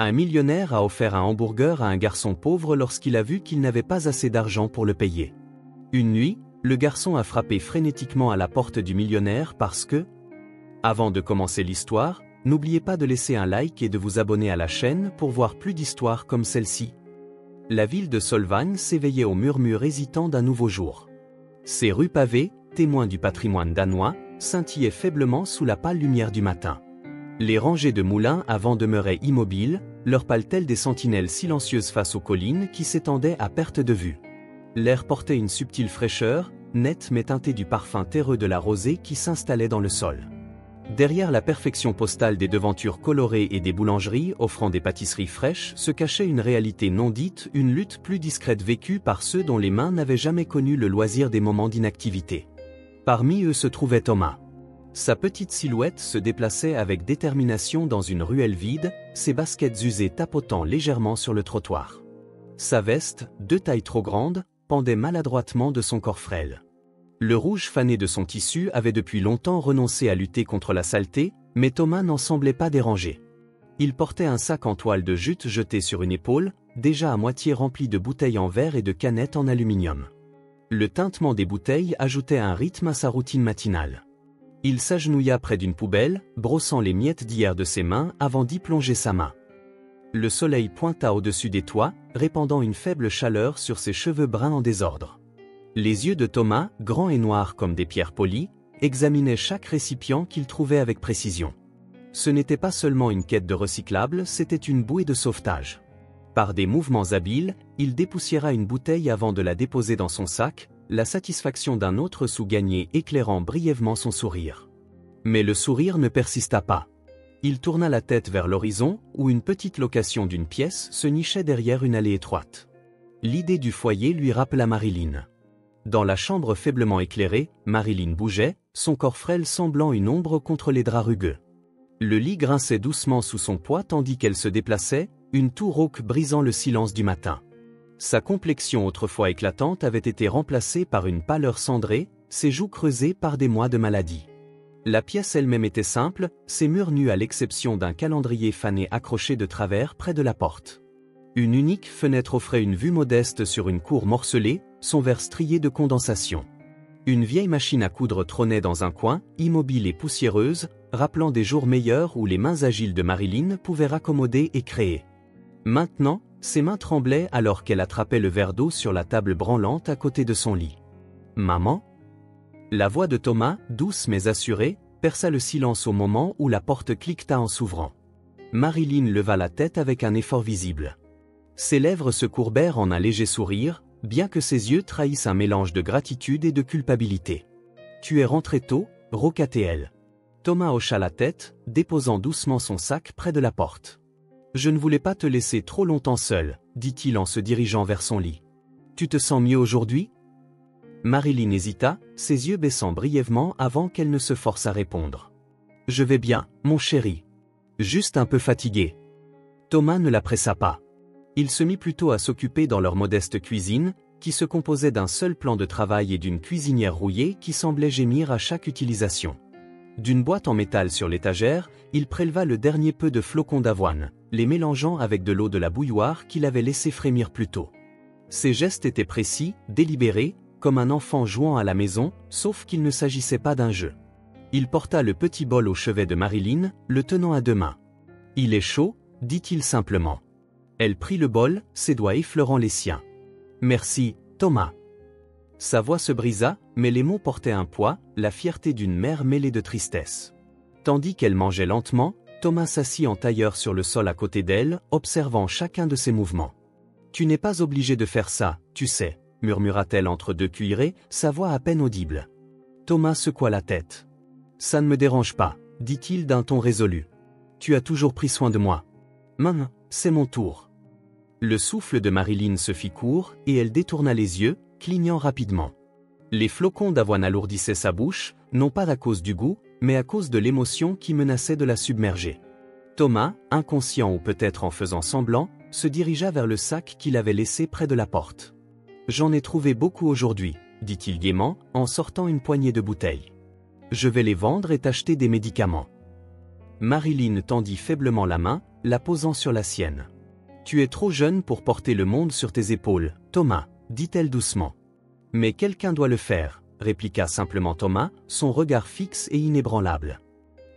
Un millionnaire a offert un hamburger à un garçon pauvre lorsqu'il a vu qu'il n'avait pas assez d'argent pour le payer. Une nuit, le garçon a frappé frénétiquement à la porte du millionnaire parce que... Avant de commencer l'histoire, n'oubliez pas de laisser un like et de vous abonner à la chaîne pour voir plus d'histoires comme celle-ci. La ville de Solvang s'éveillait au murmure hésitant d'un nouveau jour. Ses rues pavées, témoins du patrimoine danois, scintillaient faiblement sous la pâle lumière du matin. Les rangées de moulins à vent demeuraient immobiles, leurs pales telles des sentinelles silencieuses face aux collines qui s'étendaient à perte de vue. L'air portait une subtile fraîcheur, nette mais teintée du parfum terreux de la rosée qui s'installait dans le sol. Derrière la perfection postale des devantures colorées et des boulangeries offrant des pâtisseries fraîches se cachait une réalité non dite, une lutte plus discrète vécue par ceux dont les mains n'avaient jamais connu le loisir des moments d'inactivité. Parmi eux se trouvait Thomas. Sa petite silhouette se déplaçait avec détermination dans une ruelle vide, ses baskets usées tapotant légèrement sur le trottoir. Sa veste, de taille trop grande, pendait maladroitement de son corps frêle. Le rouge fané de son tissu avait depuis longtemps renoncé à lutter contre la saleté, mais Thomas n'en semblait pas dérangé. Il portait un sac en toile de jute jeté sur une épaule, déjà à moitié rempli de bouteilles en verre et de canettes en aluminium. Le tintement des bouteilles ajoutait un rythme à sa routine matinale. Il s'agenouilla près d'une poubelle, brossant les miettes d'hier de ses mains avant d'y plonger sa main. Le soleil pointa au-dessus des toits, répandant une faible chaleur sur ses cheveux bruns en désordre. Les yeux de Thomas, grands et noirs comme des pierres polies, examinaient chaque récipient qu'il trouvait avec précision. Ce n'était pas seulement une quête de recyclable, c'était une bouée de sauvetage. Par des mouvements habiles, il dépoussiéra une bouteille avant de la déposer dans son sac, la satisfaction d'un autre sou gagné éclairant brièvement son sourire. Mais le sourire ne persista pas. Il tourna la tête vers l'horizon, où une petite location d'une pièce se nichait derrière une allée étroite. L'idée du foyer lui rappela Marilyn. Dans la chambre faiblement éclairée, Marilyn bougeait, son corps frêle semblant une ombre contre les draps rugueux. Le lit grinçait doucement sous son poids tandis qu'elle se déplaçait, une toux rauque brisant le silence du matin. Sa complexion autrefois éclatante avait été remplacée par une pâleur cendrée, ses joues creusées par des mois de maladie. La pièce elle-même était simple, ses murs nus à l'exception d'un calendrier fané accroché de travers près de la porte. Une unique fenêtre offrait une vue modeste sur une cour morcelée, son verre strié de condensation. Une vieille machine à coudre trônait dans un coin, immobile et poussiéreuse, rappelant des jours meilleurs où les mains agiles de Marilyn pouvaient raccommoder et créer. Maintenant, ses mains tremblaient alors qu'elle attrapait le verre d'eau sur la table branlante à côté de son lit. « Maman ?» La voix de Thomas, douce mais assurée, perça le silence au moment où la porte cliqueta en s'ouvrant. Marilyn leva la tête avec un effort visible. Ses lèvres se courbèrent en un léger sourire, bien que ses yeux trahissent un mélange de gratitude et de culpabilité. « Tu es rentré tôt ?» roqua-t-elle. Thomas hocha la tête, déposant doucement son sac près de la porte. « Je ne voulais pas te laisser trop longtemps seul, » dit-il en se dirigeant vers son lit. « Tu te sens mieux aujourd'hui ?» Marilyn hésita, ses yeux baissant brièvement avant qu'elle ne se force à répondre. « Je vais bien, mon chéri. Juste un peu fatigué. » Thomas ne la pressa pas. Il se mit plutôt à s'occuper dans leur modeste cuisine, qui se composait d'un seul plan de travail et d'une cuisinière rouillée qui semblait gémir à chaque utilisation. D'une boîte en métal sur l'étagère, il préleva le dernier peu de flocons d'avoine, les mélangeant avec de l'eau de la bouilloire qu'il avait laissé frémir plus tôt. Ses gestes étaient précis, délibérés, comme un enfant jouant à la maison, sauf qu'il ne s'agissait pas d'un jeu. Il porta le petit bol au chevet de Marilyn, le tenant à deux mains. « Il est chaud ?» dit-il simplement. Elle prit le bol, ses doigts effleurant les siens. « Merci, Thomas. » Sa voix se brisa, mais les mots portaient un poids, la fierté d'une mère mêlée de tristesse. Tandis qu'elle mangeait lentement, Thomas s'assit en tailleur sur le sol à côté d'elle, observant chacun de ses mouvements. « Tu n'es pas obligé de faire ça, tu sais, » murmura-t-elle entre deux cuillerées, sa voix à peine audible. Thomas secoua la tête. « Ça ne me dérange pas, » dit-il d'un ton résolu. « Tu as toujours pris soin de moi. Maman, c'est mon tour. » Le souffle de Marilyn se fit court, et elle détourna les yeux, clignant rapidement. Les flocons d'avoine alourdissaient sa bouche, non pas à cause du goût, mais à cause de l'émotion qui menaçait de la submerger. Thomas, inconscient ou peut-être en faisant semblant, se dirigea vers le sac qu'il avait laissé près de la porte. « J'en ai trouvé beaucoup aujourd'hui, » dit-il gaiement, en sortant une poignée de bouteilles. « Je vais les vendre et t'acheter des médicaments. » Marilyn tendit faiblement la main, la posant sur la sienne. « Tu es trop jeune pour porter le monde sur tes épaules, Thomas, dit-elle doucement. « Mais quelqu'un doit le faire, répliqua simplement Thomas, son regard fixe et inébranlable.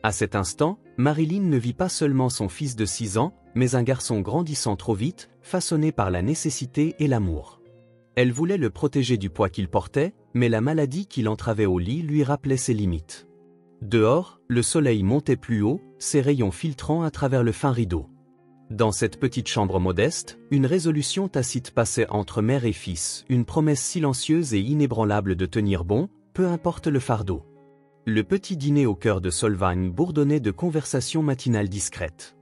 À cet instant, Marilyn ne vit pas seulement son fils de 6 ans, mais un garçon grandissant trop vite, façonné par la nécessité et l'amour. Elle voulait le protéger du poids qu'il portait, mais la maladie qui l'entravait au lit lui rappelait ses limites. Dehors, le soleil montait plus haut, ses rayons filtrant à travers le fin rideau. Dans cette petite chambre modeste, une résolution tacite passait entre mère et fils, une promesse silencieuse et inébranlable de tenir bon, peu importe le fardeau. Le petit dîner au cœur de Solvang bourdonnait de conversations matinales discrètes.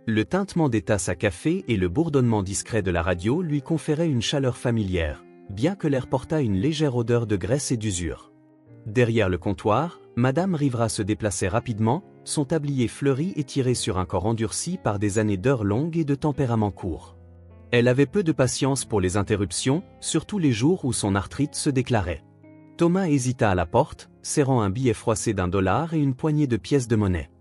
Le tintement des tasses à café et le bourdonnement discret de la radio lui conféraient une chaleur familière, bien que l'air portât une légère odeur de graisse et d'usure. Derrière le comptoir, Madame Rivera se déplaçait rapidement, son tablier fleuri et tiré sur un corps endurci par des années d'heures longues et de tempérament court. Elle avait peu de patience pour les interruptions, surtout les jours où son arthrite se déclarait. Thomas hésita à la porte, serrant un billet froissé d'$1 et une poignée de pièces de monnaie.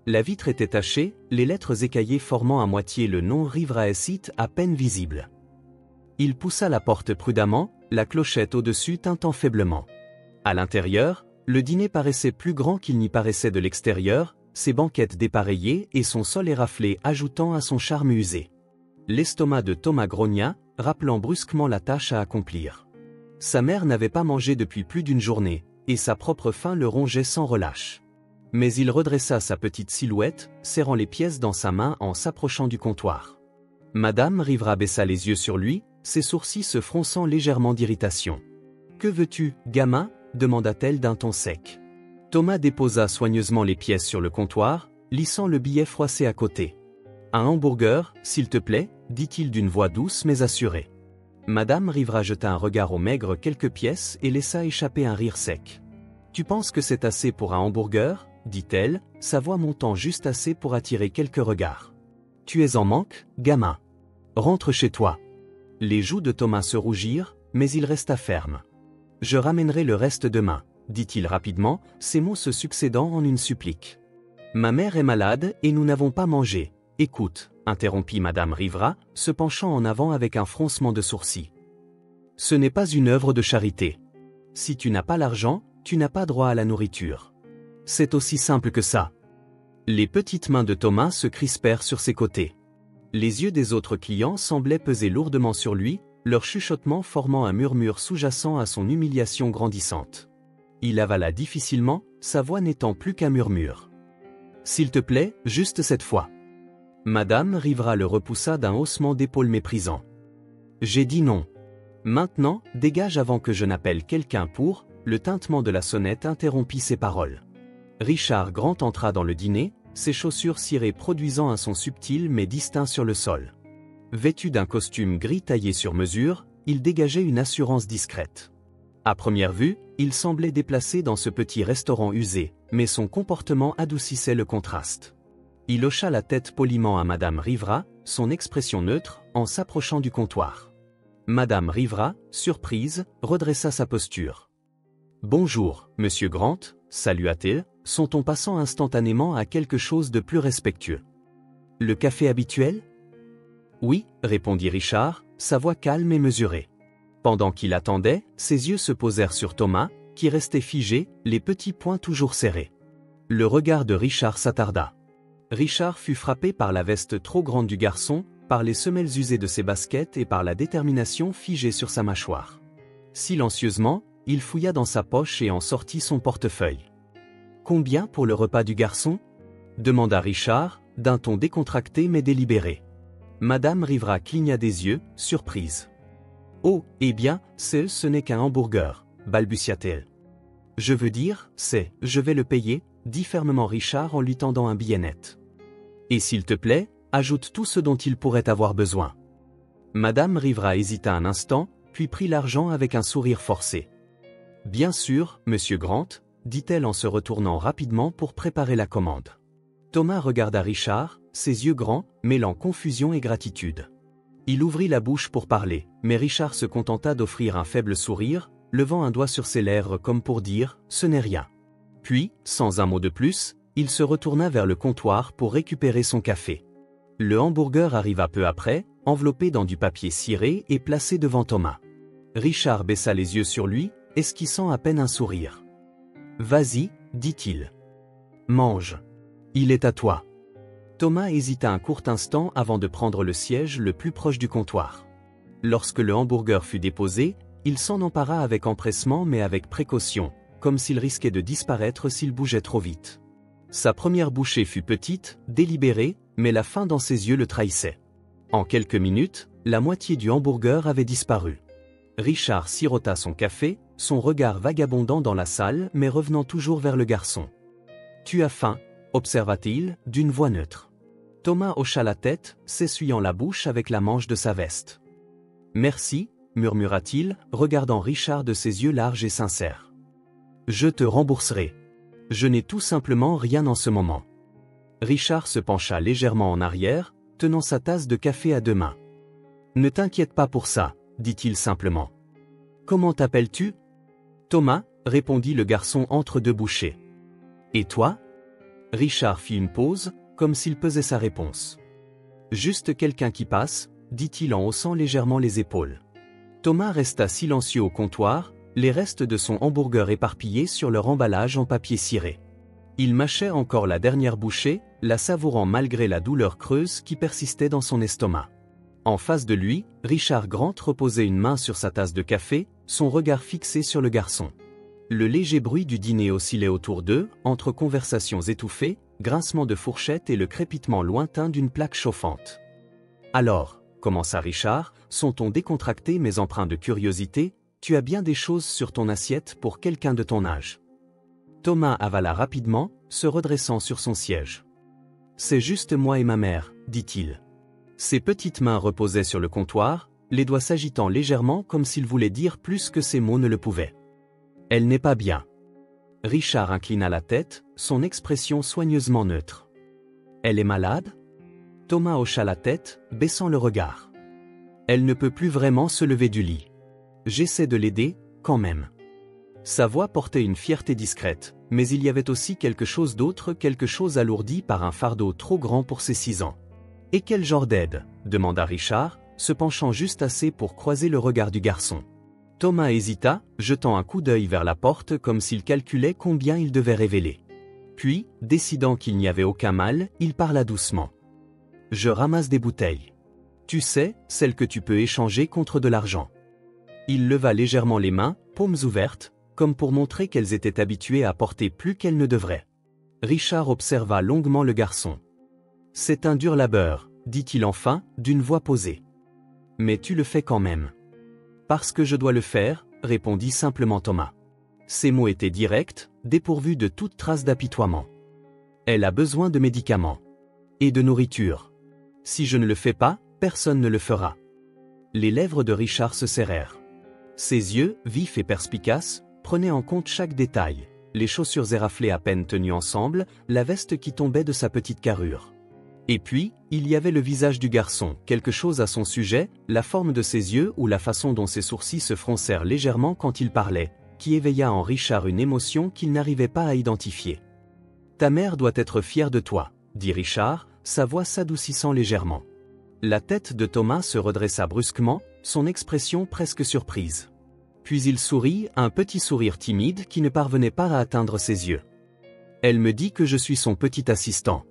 La vitre était tachée, les lettres écaillées formant à moitié le nom Rivera Esite à peine visible. Il poussa la porte prudemment, la clochette au-dessus tintant faiblement. À l'intérieur, le dîner paraissait plus grand qu'il n'y paraissait de l'extérieur, ses banquettes dépareillées et son sol éraflé ajoutant à son charme usé. L'estomac de Thomas grogna, rappelant brusquement la tâche à accomplir. Sa mère n'avait pas mangé depuis plus d'une journée, et sa propre faim le rongeait sans relâche. Mais il redressa sa petite silhouette, serrant les pièces dans sa main en s'approchant du comptoir. Madame Rivera baissa les yeux sur lui, ses sourcils se fronçant légèrement d'irritation. « Que veux-tu, gamin ?» demanda-t-elle d'un ton sec. Thomas déposa soigneusement les pièces sur le comptoir, lissant le billet froissé à côté. « Un hamburger, s'il te plaît » dit-il d'une voix douce mais assurée. Madame Rivera jeta un regard aux maigres quelques pièces et laissa échapper un rire sec. « Tu penses que c'est assez pour un hamburger ?» dit-elle, sa voix montant juste assez pour attirer quelques regards. « Tu es en manque, gamin. Rentre chez toi. » Les joues de Thomas se rougirent, mais il resta ferme. « Je ramènerai le reste demain, » dit-il rapidement, ses mots se succédant en une supplique. « Ma mère est malade et nous n'avons pas mangé. Écoute, » interrompit Madame Rivera, se penchant en avant avec un froncement de sourcils. « Ce n'est pas une œuvre de charité. Si tu n'as pas l'argent, tu n'as pas droit à la nourriture. C'est aussi simple que ça. » Les petites mains de Thomas se crispèrent sur ses côtés. Les yeux des autres clients semblaient peser lourdement sur lui, leur chuchotement formant un murmure sous-jacent à son humiliation grandissante. Il avala difficilement, sa voix n'étant plus qu'un murmure. « S'il te plaît, juste cette fois. » Madame Rivera le repoussa d'un haussement d'épaules méprisant. « J'ai dit non. Maintenant, dégage avant que je n'appelle quelqu'un pour... » Le tintement de la sonnette interrompit ses paroles. Richard Grant entra dans le dîner, ses chaussures cirées produisant un son subtil mais distinct sur le sol. Vêtu d'un costume gris taillé sur mesure, il dégageait une assurance discrète. À première vue, il semblait déplacé dans ce petit restaurant usé, mais son comportement adoucissait le contraste. Il hocha la tête poliment à Madame Rivera, son expression neutre, en s'approchant du comptoir. Madame Rivera, surprise, redressa sa posture. « Bonjour, Monsieur Grant » salua-t-il, son ton passant instantanément à quelque chose de plus respectueux. « Le café habituel ?»« Oui, » répondit Richard, sa voix calme et mesurée. Pendant qu'il attendait, ses yeux se posèrent sur Thomas, qui restait figé, les petits poings toujours serrés. Le regard de Richard s'attarda. Richard fut frappé par la veste trop grande du garçon, par les semelles usées de ses baskets et par la détermination figée sur sa mâchoire. Silencieusement, il fouilla dans sa poche et en sortit son portefeuille. « Combien pour le repas du garçon ?» demanda Richard, d'un ton décontracté mais délibéré. Madame Rivera cligna des yeux, surprise. « Oh, eh bien, ce n'est qu'un hamburger, » balbutia-t-elle. « Je veux dire, je vais le payer, » dit fermement Richard en lui tendant un billet net. « Et s'il te plaît, ajoute tout ce dont il pourrait avoir besoin. » Madame Rivera hésita un instant, puis prit l'argent avec un sourire forcé. « Bien sûr, Monsieur Grant, » dit-elle en se retournant rapidement pour préparer la commande. Thomas regarda Richard, ses yeux grands, mêlant confusion et gratitude. Il ouvrit la bouche pour parler, mais Richard se contenta d'offrir un faible sourire, levant un doigt sur ses lèvres comme pour dire « ce n'est rien ». Puis, sans un mot de plus, il se retourna vers le comptoir pour récupérer son café. Le hamburger arriva peu après, enveloppé dans du papier ciré et placé devant Thomas. Richard baissa les yeux sur lui, esquissant à peine un sourire. « Vas-y, dit-il. Mange. Il est à toi. » Thomas hésita un court instant avant de prendre le siège le plus proche du comptoir. Lorsque le hamburger fut déposé, il s'en empara avec empressement mais avec précaution, comme s'il risquait de disparaître s'il bougeait trop vite. Sa première bouchée fut petite, délibérée, mais la faim dans ses yeux le trahissait. En quelques minutes, la moitié du hamburger avait disparu. Richard sirota son café, son regard vagabondant dans la salle mais revenant toujours vers le garçon. « Tu as faim ?» observa-t-il, d'une voix neutre. Thomas hocha la tête, s'essuyant la bouche avec la manche de sa veste. « Merci, » murmura-t-il, regardant Richard de ses yeux larges et sincères. « Je te rembourserai. Je n'ai tout simplement rien en ce moment. » Richard se pencha légèrement en arrière, tenant sa tasse de café à deux mains. « Ne t'inquiète pas pour ça, » dit-il simplement. « Comment t'appelles-tu ? » « Thomas, » répondit le garçon entre deux bouchées. « Et toi ? » Richard fit une pause, comme s'il pesait sa réponse. « Juste quelqu'un qui passe, » dit-il en haussant légèrement les épaules. Thomas resta silencieux au comptoir, les restes de son hamburger éparpillés sur leur emballage en papier ciré. Il mâchait encore la dernière bouchée, la savourant malgré la douleur creuse qui persistait dans son estomac. En face de lui, Richard Grant reposait une main sur sa tasse de café, son regard fixé sur le garçon. Le léger bruit du dîner oscillait autour d'eux, entre conversations étouffées, grincement de fourchettes et le crépitement lointain d'une plaque chauffante. « Alors, » commença Richard, son ton décontracté mais empreint de curiosité, « tu as bien des choses sur ton assiette pour quelqu'un de ton âge. » Thomas avala rapidement, se redressant sur son siège. « C'est juste moi et ma mère, » dit-il. Ses petites mains reposaient sur le comptoir, les doigts s'agitant légèrement comme s'il voulait dire plus que ses mots ne le pouvaient. « Elle n'est pas bien. » Richard inclina la tête, son expression soigneusement neutre. « Elle est malade ?» Thomas hocha la tête, baissant le regard. « Elle ne peut plus vraiment se lever du lit. J'essaie de l'aider, quand même. » Sa voix portait une fierté discrète, mais il y avait aussi quelque chose d'autre, quelque chose alourdi par un fardeau trop grand pour ses 6 ans. « Et quel genre d'aide ?» demanda Richard, se penchant juste assez pour croiser le regard du garçon. Thomas hésita, jetant un coup d'œil vers la porte comme s'il calculait combien il devait révéler. Puis, décidant qu'il n'y avait aucun mal, il parla doucement. « Je ramasse des bouteilles. Tu sais, celles que tu peux échanger contre de l'argent. » Il leva légèrement les mains, paumes ouvertes, comme pour montrer qu'elles étaient habituées à porter plus qu'elles ne devraient. Richard observa longuement le garçon. « C'est un dur labeur, » dit-il enfin, d'une voix posée. « Mais tu le fais quand même. »« Parce que je dois le faire, » répondit simplement Thomas. Ses mots étaient directs, dépourvus de toute trace d'apitoiement. « Elle a besoin de médicaments. Et de nourriture. Si je ne le fais pas, personne ne le fera. » Les lèvres de Richard se serrèrent. Ses yeux, vifs et perspicaces, prenaient en compte chaque détail, les chaussures éraflées à peine tenues ensemble, la veste qui tombait de sa petite carrure. Et puis, il y avait le visage du garçon, quelque chose à son sujet, la forme de ses yeux ou la façon dont ses sourcils se froncèrent légèrement quand il parlait, qui éveilla en Richard une émotion qu'il n'arrivait pas à identifier. « Ta mère doit être fière de toi, » dit Richard, sa voix s'adoucissant légèrement. La tête de Thomas se redressa brusquement, son expression presque surprise. Puis il sourit, un petit sourire timide qui ne parvenait pas à atteindre ses yeux. « Elle me dit que je suis son petit assistant. »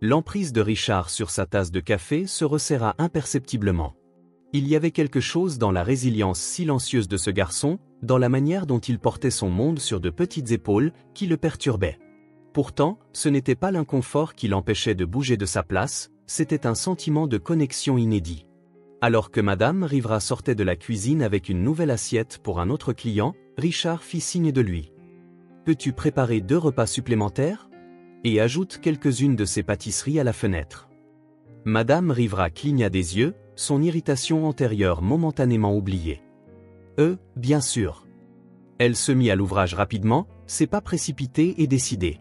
L'emprise de Richard sur sa tasse de café se resserra imperceptiblement. Il y avait quelque chose dans la résilience silencieuse de ce garçon, dans la manière dont il portait son monde sur de petites épaules, qui le perturbait. Pourtant, ce n'était pas l'inconfort qui l'empêchait de bouger de sa place, c'était un sentiment de connexion inédit. Alors que Madame Rivera sortait de la cuisine avec une nouvelle assiette pour un autre client, Richard fit signe de lui. « Peux-tu préparer 2 repas supplémentaires ? Et ajoute quelques-unes de ces pâtisseries à la fenêtre. » Madame Rivera cligna des yeux, son irritation antérieure momentanément oubliée. « Bien sûr. » Elle se mit à l'ouvrage rapidement, ses pas précipités et décidés.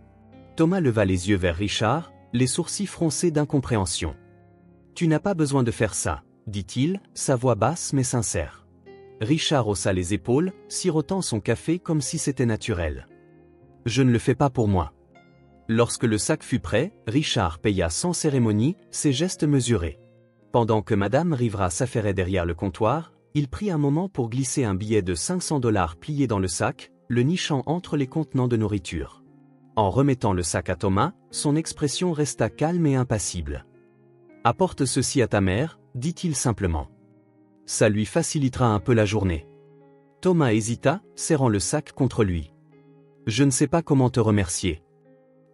Thomas leva les yeux vers Richard, les sourcils froncés d'incompréhension. « Tu n'as pas besoin de faire ça, » dit-il, sa voix basse mais sincère. Richard haussa les épaules, sirotant son café comme si c'était naturel. « Je ne le fais pas pour moi. » Lorsque le sac fut prêt, Richard paya sans cérémonie, ses gestes mesurés. Pendant que Madame Rivera s'affairait derrière le comptoir, il prit un moment pour glisser un billet de 500 $ plié dans le sac, le nichant entre les contenants de nourriture. En remettant le sac à Thomas, son expression resta calme et impassible. « Apporte ceci à ta mère », dit-il simplement. « Ça lui facilitera un peu la journée. » Thomas hésita, serrant le sac contre lui. « Je ne sais pas comment te remercier. »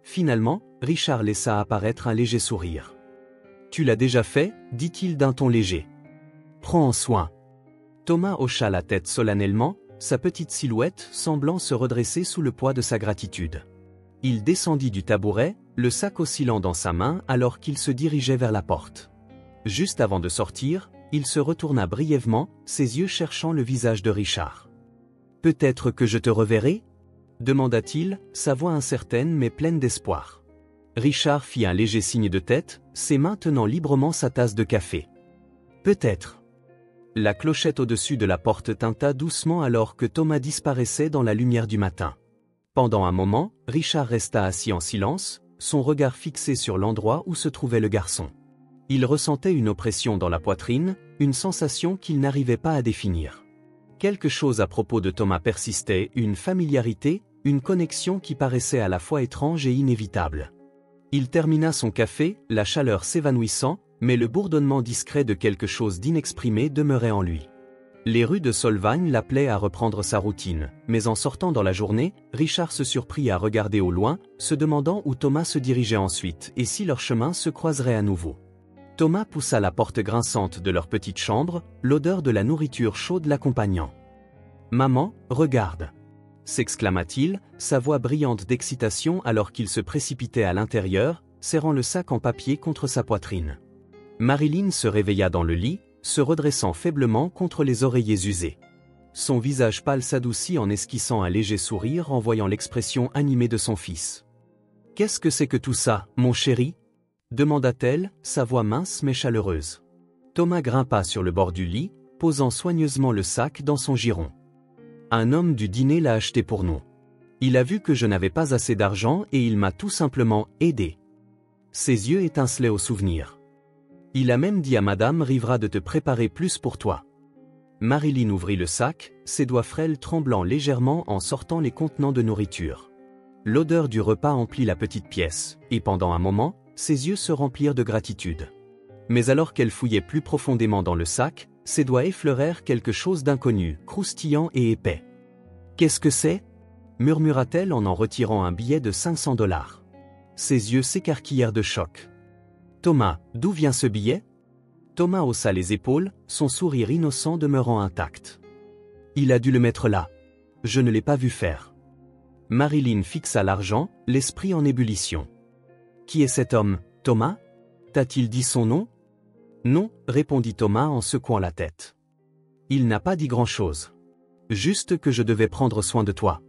Finalement, Richard laissa apparaître un léger sourire. « Tu l'as déjà fait » dit-il d'un ton léger. « Prends en soin. » Thomas hocha la tête solennellement, sa petite silhouette semblant se redresser sous le poids de sa gratitude. Il descendit du tabouret, le sac oscillant dans sa main alors qu'il se dirigeait vers la porte. Juste avant de sortir, il se retourna brièvement, ses yeux cherchant le visage de Richard. « Peut-être que je te reverrai ?» demanda-t-il, sa voix incertaine mais pleine d'espoir. Richard fit un léger signe de tête, ses mains tenant librement sa tasse de café. « Peut-être. » La clochette au-dessus de la porte tinta doucement alors que Thomas disparaissait dans la lumière du matin. Pendant un moment, Richard resta assis en silence, son regard fixé sur l'endroit où se trouvait le garçon. Il ressentait une oppression dans la poitrine, une sensation qu'il n'arrivait pas à définir. Quelque chose à propos de Thomas persistait, une familiarité, une connexion qui paraissait à la fois étrange et inévitable. Il termina son café, la chaleur s'évanouissant, mais le bourdonnement discret de quelque chose d'inexprimé demeurait en lui. Les rues de Solvagne l'appelaient à reprendre sa routine, mais en sortant dans la journée, Richard se surprit à regarder au loin, se demandant où Thomas se dirigeait ensuite et si leurs chemins se croiseraient à nouveau. Thomas poussa la porte grinçante de leur petite chambre, l'odeur de la nourriture chaude l'accompagnant. « Maman, regarde !» s'exclama-t-il, sa voix brillante d'excitation alors qu'il se précipitait à l'intérieur, serrant le sac en papier contre sa poitrine. Marilyn se réveilla dans le lit, se redressant faiblement contre les oreillers usés. Son visage pâle s'adoucit en esquissant un léger sourire en voyant l'expression animée de son fils. « Qu'est-ce que c'est que tout ça, mon chéri ?» demanda-t-elle, sa voix mince mais chaleureuse. Thomas grimpa sur le bord du lit, posant soigneusement le sac dans son giron. « Un homme du dîner l'a acheté pour nous. Il a vu que je n'avais pas assez d'argent et il m'a tout simplement aidé. » Ses yeux étincelaient au souvenir. Il a même dit à Madame Rivera de te préparer plus pour toi. Marilyn ouvrit le sac, ses doigts frêles tremblant légèrement en sortant les contenants de nourriture. L'odeur du repas emplit la petite pièce, et pendant un moment, ses yeux se remplirent de gratitude. Mais alors qu'elle fouillait plus profondément dans le sac, ses doigts effleurèrent quelque chose d'inconnu, croustillant et épais. « Qu'est-ce que c'est » murmura-t-elle en retirant un billet de 500 $. Ses yeux s'écarquillèrent de choc. « Thomas, d'où vient ce billet ?» Thomas haussa les épaules, son sourire innocent demeurant intact. « Il a dû le mettre là. Je ne l'ai pas vu faire. » Marilyn fixa l'argent, l'esprit en ébullition. « Qui est cet homme, Thomas ? T'a-t-il dit son nom ?» « Non, » répondit Thomas en secouant la tête. « Il n'a pas dit grand-chose. Juste que je devais prendre soin de toi. »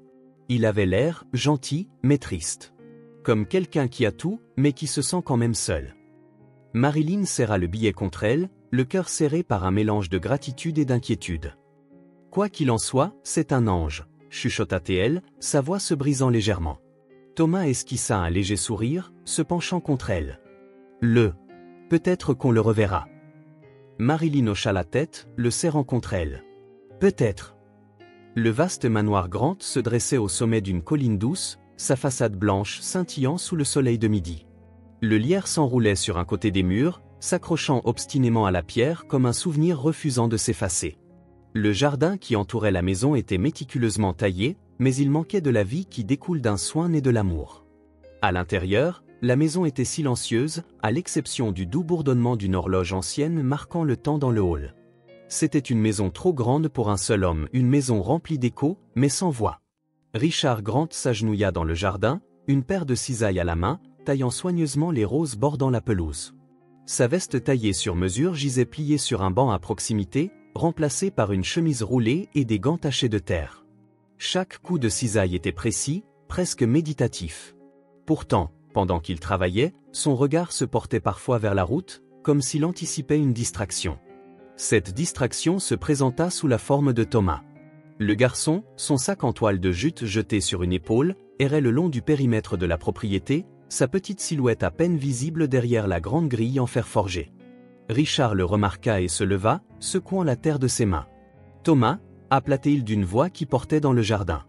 Il avait l'air gentil, mais triste. Comme quelqu'un qui a tout, mais qui se sent quand même seul. Marilyn serra le billet contre elle, le cœur serré par un mélange de gratitude et d'inquiétude. « Quoi qu'il en soit, c'est un ange », chuchota-t-elle, sa voix se brisant légèrement. Thomas esquissa un léger sourire, se penchant contre elle. « Peut-être qu'on le reverra. » Marilyn hocha la tête, le serrant contre elle. « Peut-être. » Le vaste manoir Grant se dressait au sommet d'une colline douce, sa façade blanche scintillant sous le soleil de midi. Le lierre s'enroulait sur un côté des murs, s'accrochant obstinément à la pierre comme un souvenir refusant de s'effacer. Le jardin qui entourait la maison était méticuleusement taillé, mais il manquait de la vie qui découle d'un soin né de l'amour. À l'intérieur, la maison était silencieuse, à l'exception du doux bourdonnement d'une horloge ancienne marquant le temps dans le hall. C'était une maison trop grande pour un seul homme, une maison remplie d'échos, mais sans voix. Richard Grant s'agenouilla dans le jardin, une paire de cisailles à la main, taillant soigneusement les roses bordant la pelouse. Sa veste taillée sur mesure gisait pliée sur un banc à proximité, remplacée par une chemise roulée et des gants tachés de terre. Chaque coup de cisaille était précis, presque méditatif. Pourtant, pendant qu'il travaillait, son regard se portait parfois vers la route, comme s'il anticipait une distraction. Cette distraction se présenta sous la forme de Thomas. Le garçon, son sac en toile de jute jeté sur une épaule, errait le long du périmètre de la propriété, sa petite silhouette à peine visible derrière la grande grille en fer forgé. Richard le remarqua et se leva, secouant la terre de ses mains. « Thomas » appela-t-il d'une voix qui portait dans le jardin.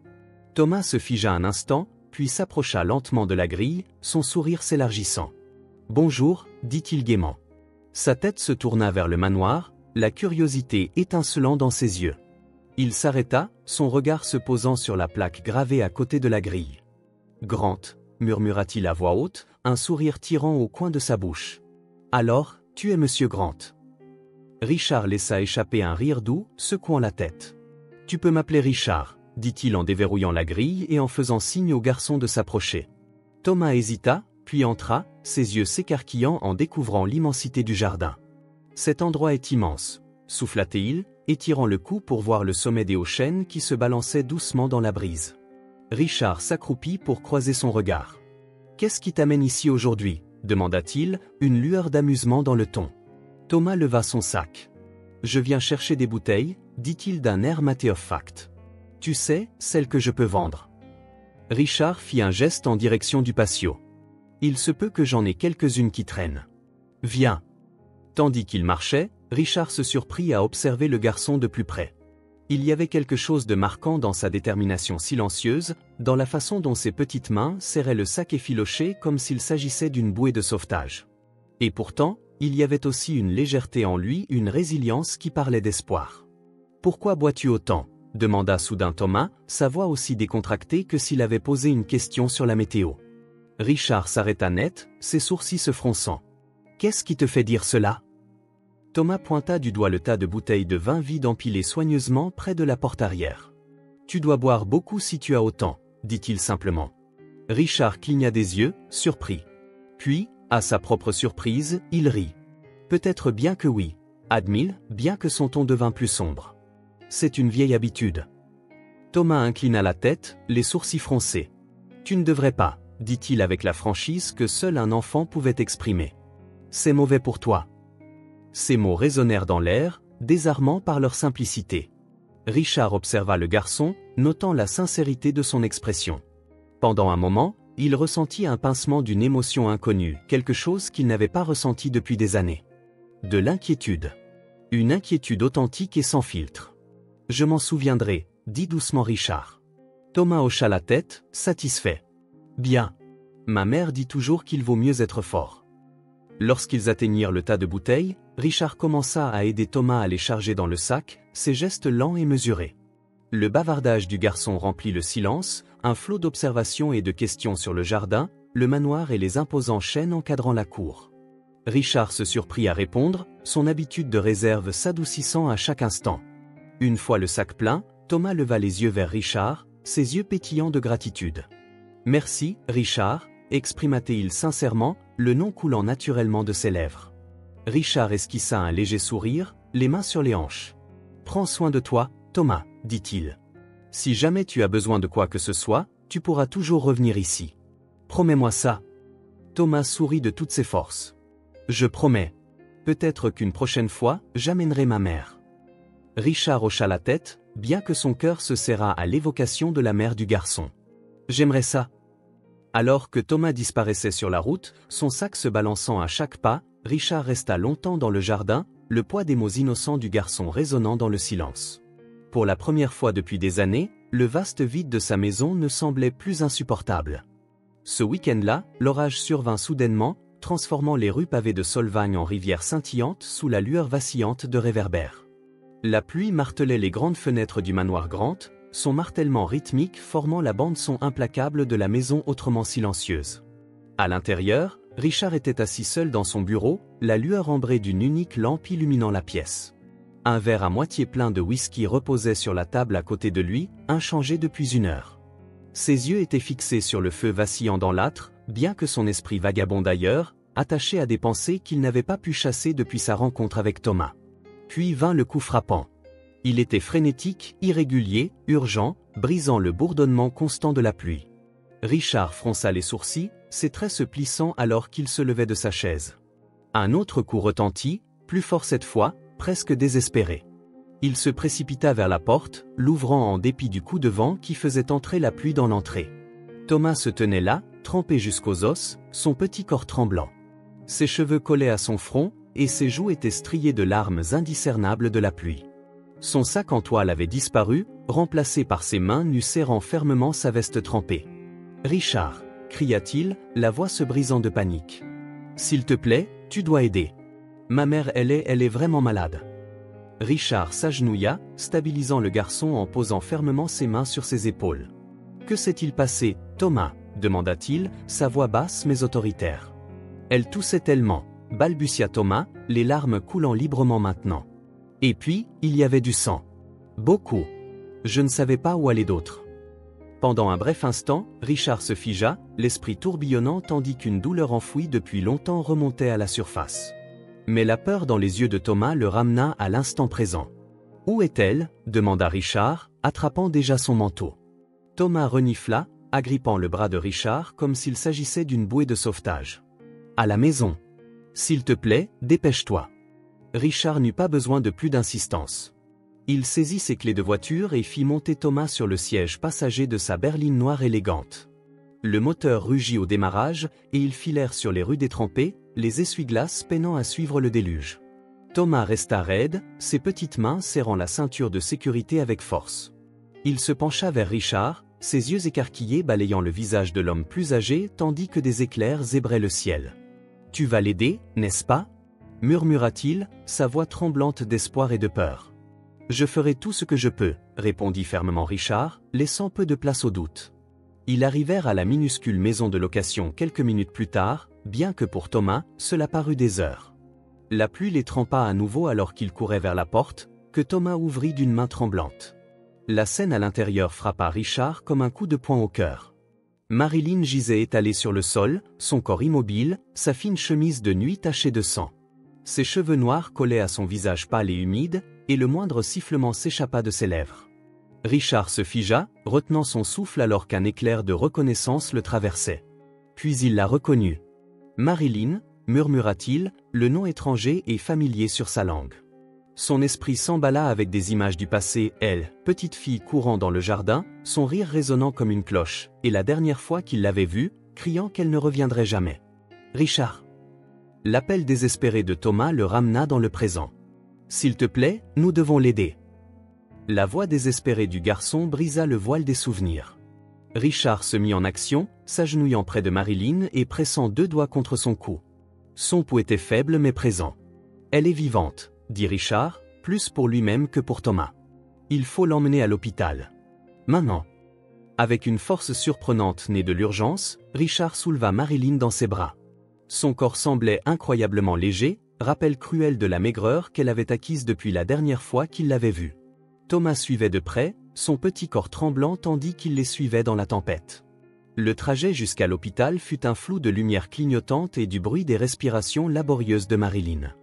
Thomas se figea un instant, puis s'approcha lentement de la grille, son sourire s'élargissant. « Bonjour » dit-il gaiement. Sa tête se tourna vers le manoir, la curiosité étincelant dans ses yeux. Il s'arrêta, son regard se posant sur la plaque gravée à côté de la grille. « Grant » murmura-t-il à voix haute, un sourire tirant au coin de sa bouche. « Alors, tu es Monsieur Grant » Richard laissa échapper un rire doux, secouant la tête. « Tu peux m'appeler Richard » dit-il en déverrouillant la grille et en faisant signe au garçon de s'approcher. Thomas hésita, puis entra, ses yeux s'écarquillant en découvrant l'immensité du jardin. « Cet endroit est immense » souffla-t-il, étirant le cou pour voir le sommet des hauts chênes qui se balançaient doucement dans la brise. Richard s'accroupit pour croiser son regard. « Qu'est-ce qui t'amène ici aujourd'hui » demanda-t-il, une lueur d'amusement dans le ton. Thomas leva son sac. « Je viens chercher des bouteilles » dit-il d'un air matter-of-fact. « Tu sais, celles que je peux vendre. » Richard fit un geste en direction du patio. « Il se peut que j'en ai quelques-unes qui traînent. Viens. » Tandis qu'il marchait, Richard se surprit à observer le garçon de plus près. Il y avait quelque chose de marquant dans sa détermination silencieuse, dans la façon dont ses petites mains serraient le sac effiloché comme s'il s'agissait d'une bouée de sauvetage. Et pourtant, il y avait aussi une légèreté en lui, une résilience qui parlait d'espoir. « Pourquoi bois-tu autant » demanda soudain Thomas, sa voix aussi décontractée que s'il avait posé une question sur la météo. Richard s'arrêta net, ses sourcils se fronçant. « Qu'est-ce qui te fait dire cela » Thomas pointa du doigt le tas de bouteilles de vin vide empilées soigneusement près de la porte arrière. « Tu dois boire beaucoup si tu as autant, » dit-il simplement. Richard cligna des yeux, surpris. Puis, à sa propre surprise, il rit. « Peut-être bien que oui, » admit-il, bien que son ton devint plus sombre. « C'est une vieille habitude. » Thomas inclina la tête, les sourcils froncés. « Tu ne devrais pas, » dit-il avec la franchise que seul un enfant pouvait exprimer. « C'est mauvais pour toi. » Ces mots résonnèrent dans l'air, désarmants par leur simplicité. Richard observa le garçon, notant la sincérité de son expression. Pendant un moment, il ressentit un pincement d'une émotion inconnue, quelque chose qu'il n'avait pas ressenti depuis des années. De l'inquiétude. Une inquiétude authentique et sans filtre. « Je m'en souviendrai » dit doucement Richard. Thomas hocha la tête, satisfait. « Bien. Ma mère dit toujours qu'il vaut mieux être fort. » Lorsqu'ils atteignirent le tas de bouteilles, Richard commença à aider Thomas à les charger dans le sac, ses gestes lents et mesurés. Le bavardage du garçon remplit le silence, un flot d'observations et de questions sur le jardin, le manoir et les imposants chênes encadrant la cour. Richard se surprit à répondre, son habitude de réserve s'adoucissant à chaque instant. Une fois le sac plein, Thomas leva les yeux vers Richard, ses yeux pétillants de gratitude. « Merci, Richard » exprima-t-il sincèrement, le nom coulant naturellement de ses lèvres. Richard esquissa un léger sourire, les mains sur les hanches. « Prends soin de toi, Thomas, » dit-il. « Si jamais tu as besoin de quoi que ce soit, tu pourras toujours revenir ici. Promets-moi ça. » Thomas sourit de toutes ses forces. « Je promets. Peut-être qu'une prochaine fois, j'amènerai ma mère. » Richard hocha la tête, bien que son cœur se serrât à l'évocation de la mère du garçon. « J'aimerais ça. » Alors que Thomas disparaissait sur la route, son sac se balançant à chaque pas, Richard resta longtemps dans le jardin, le poids des mots innocents du garçon résonnant dans le silence. Pour la première fois depuis des années, le vaste vide de sa maison ne semblait plus insupportable. Ce week-end-là, l'orage survint soudainement, transformant les rues pavées de Solvagne en rivières scintillantes sous la lueur vacillante de réverbères. La pluie martelait les grandes fenêtres du manoir Grant, son martèlement rythmique formant la bande-son implacable de la maison autrement silencieuse. À l'intérieur, Richard était assis seul dans son bureau, la lueur ambrée d'une unique lampe illuminant la pièce. Un verre à moitié plein de whisky reposait sur la table à côté de lui, inchangé depuis 1 heure. Ses yeux étaient fixés sur le feu vacillant dans l'âtre, bien que son esprit vagabonde ailleurs, attaché à des pensées qu'il n'avait pas pu chasser depuis sa rencontre avec Thomas. Puis vint le coup frappant. Il était frénétique, irrégulier, urgent, brisant le bourdonnement constant de la pluie. Richard fronça les sourcils, ses traits se plissant alors qu'il se levait de sa chaise. Un autre coup retentit, plus fort cette fois, presque désespéré. Il se précipita vers la porte, l'ouvrant en dépit du coup de vent qui faisait entrer la pluie dans l'entrée. Thomas se tenait là, trempé jusqu'aux os, son petit corps tremblant. Ses cheveux collaient à son front, et ses joues étaient striées de larmes indiscernables de la pluie. Son sac en toile avait disparu, remplacé par ses mains nues serrant fermement sa veste trempée. « Richard !» cria-t-il, la voix se brisant de panique. « S'il te plaît, tu dois aider. Ma mère elle est vraiment malade. » Richard s'agenouilla, stabilisant le garçon en posant fermement ses mains sur ses épaules. « Que s'est-il passé, Thomas ?» demanda-t-il, sa voix basse mais autoritaire. Elle toussait tellement, balbutia Thomas, les larmes coulant librement maintenant. Et puis, il y avait du sang. Beaucoup. Je ne savais pas où aller d'autre. Pendant un bref instant, Richard se figea, l'esprit tourbillonnant tandis qu'une douleur enfouie depuis longtemps remontait à la surface. Mais la peur dans les yeux de Thomas le ramena à l'instant présent. « Où est-elle » demanda Richard, attrapant déjà son manteau. Thomas renifla, agrippant le bras de Richard comme s'il s'agissait d'une bouée de sauvetage. « À la maison. S'il te plaît, dépêche-toi. » Richard n'eut pas besoin de plus d'insistance. Il saisit ses clés de voiture et fit monter Thomas sur le siège passager de sa berline noire élégante. Le moteur rugit au démarrage et ils filèrent sur les rues détrempées, les essuie-glaces peinant à suivre le déluge. Thomas resta raide, ses petites mains serrant la ceinture de sécurité avec force. Il se pencha vers Richard, ses yeux écarquillés balayant le visage de l'homme plus âgé tandis que des éclairs zébraient le ciel. « Tu vas l'aider, n'est-ce pas ?» murmura-t-il, sa voix tremblante d'espoir et de peur. « Je ferai tout ce que je peux, » répondit fermement Richard, laissant peu de place au doute. Ils arrivèrent à la minuscule maison de location quelques minutes plus tard, bien que pour Thomas, cela parut des heures. La pluie les trempa à nouveau alors qu'ils couraient vers la porte, que Thomas ouvrit d'une main tremblante. La scène à l'intérieur frappa Richard comme un coup de poing au cœur. Marilyn gisait étalée sur le sol, son corps immobile, sa fine chemise de nuit tachée de sang. Ses cheveux noirs collaient à son visage pâle et humide, et le moindre sifflement s'échappa de ses lèvres. Richard se figea, retenant son souffle alors qu'un éclair de reconnaissance le traversait. Puis il la reconnut. « Marilyn » murmura-t-il, le nom étranger et familier sur sa langue. Son esprit s'emballa avec des images du passé, elle, petite fille courant dans le jardin, son rire résonnant comme une cloche, et la dernière fois qu'il l'avait vue, criant qu'elle ne reviendrait jamais. « Richard !» L'appel désespéré de Thomas le ramena dans le présent. « S'il te plaît, nous devons l'aider. » La voix désespérée du garçon brisa le voile des souvenirs. Richard se mit en action, s'agenouillant près de Marilyn et pressant 2 doigts contre son cou. Son pouls était faible mais présent. « Elle est vivante », dit Richard, plus pour lui-même que pour Thomas. « Il faut l'emmener à l'hôpital. Maintenant. » Avec une force surprenante née de l'urgence, Richard souleva Marilyn dans ses bras. Son corps semblait incroyablement léger, rappel cruel de la maigreur qu'elle avait acquise depuis la dernière fois qu'il l'avait vue. Thomas suivait de près, son petit corps tremblant tandis qu'il les suivait dans la tempête. Le trajet jusqu'à l'hôpital fut un flou de lumière clignotante et du bruit des respirations laborieuses de Marilyn.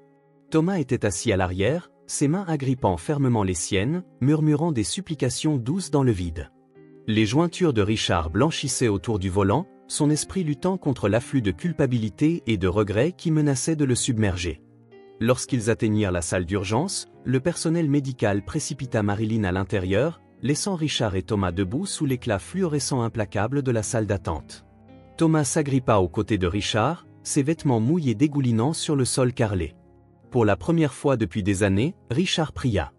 Thomas était assis à l'arrière, ses mains agrippant fermement les siennes, murmurant des supplications douces dans le vide. Les jointures de Richard blanchissaient autour du volant, son esprit luttant contre l'afflux de culpabilité et de regret qui menaçait de le submerger. Lorsqu'ils atteignirent la salle d'urgence, le personnel médical précipita Marilyn à l'intérieur, laissant Richard et Thomas debout sous l'éclat fluorescent implacable de la salle d'attente. Thomas s'agrippa aux côtés de Richard, ses vêtements mouillés dégoulinant sur le sol carrelé. Pour la première fois depuis des années, Richard pria.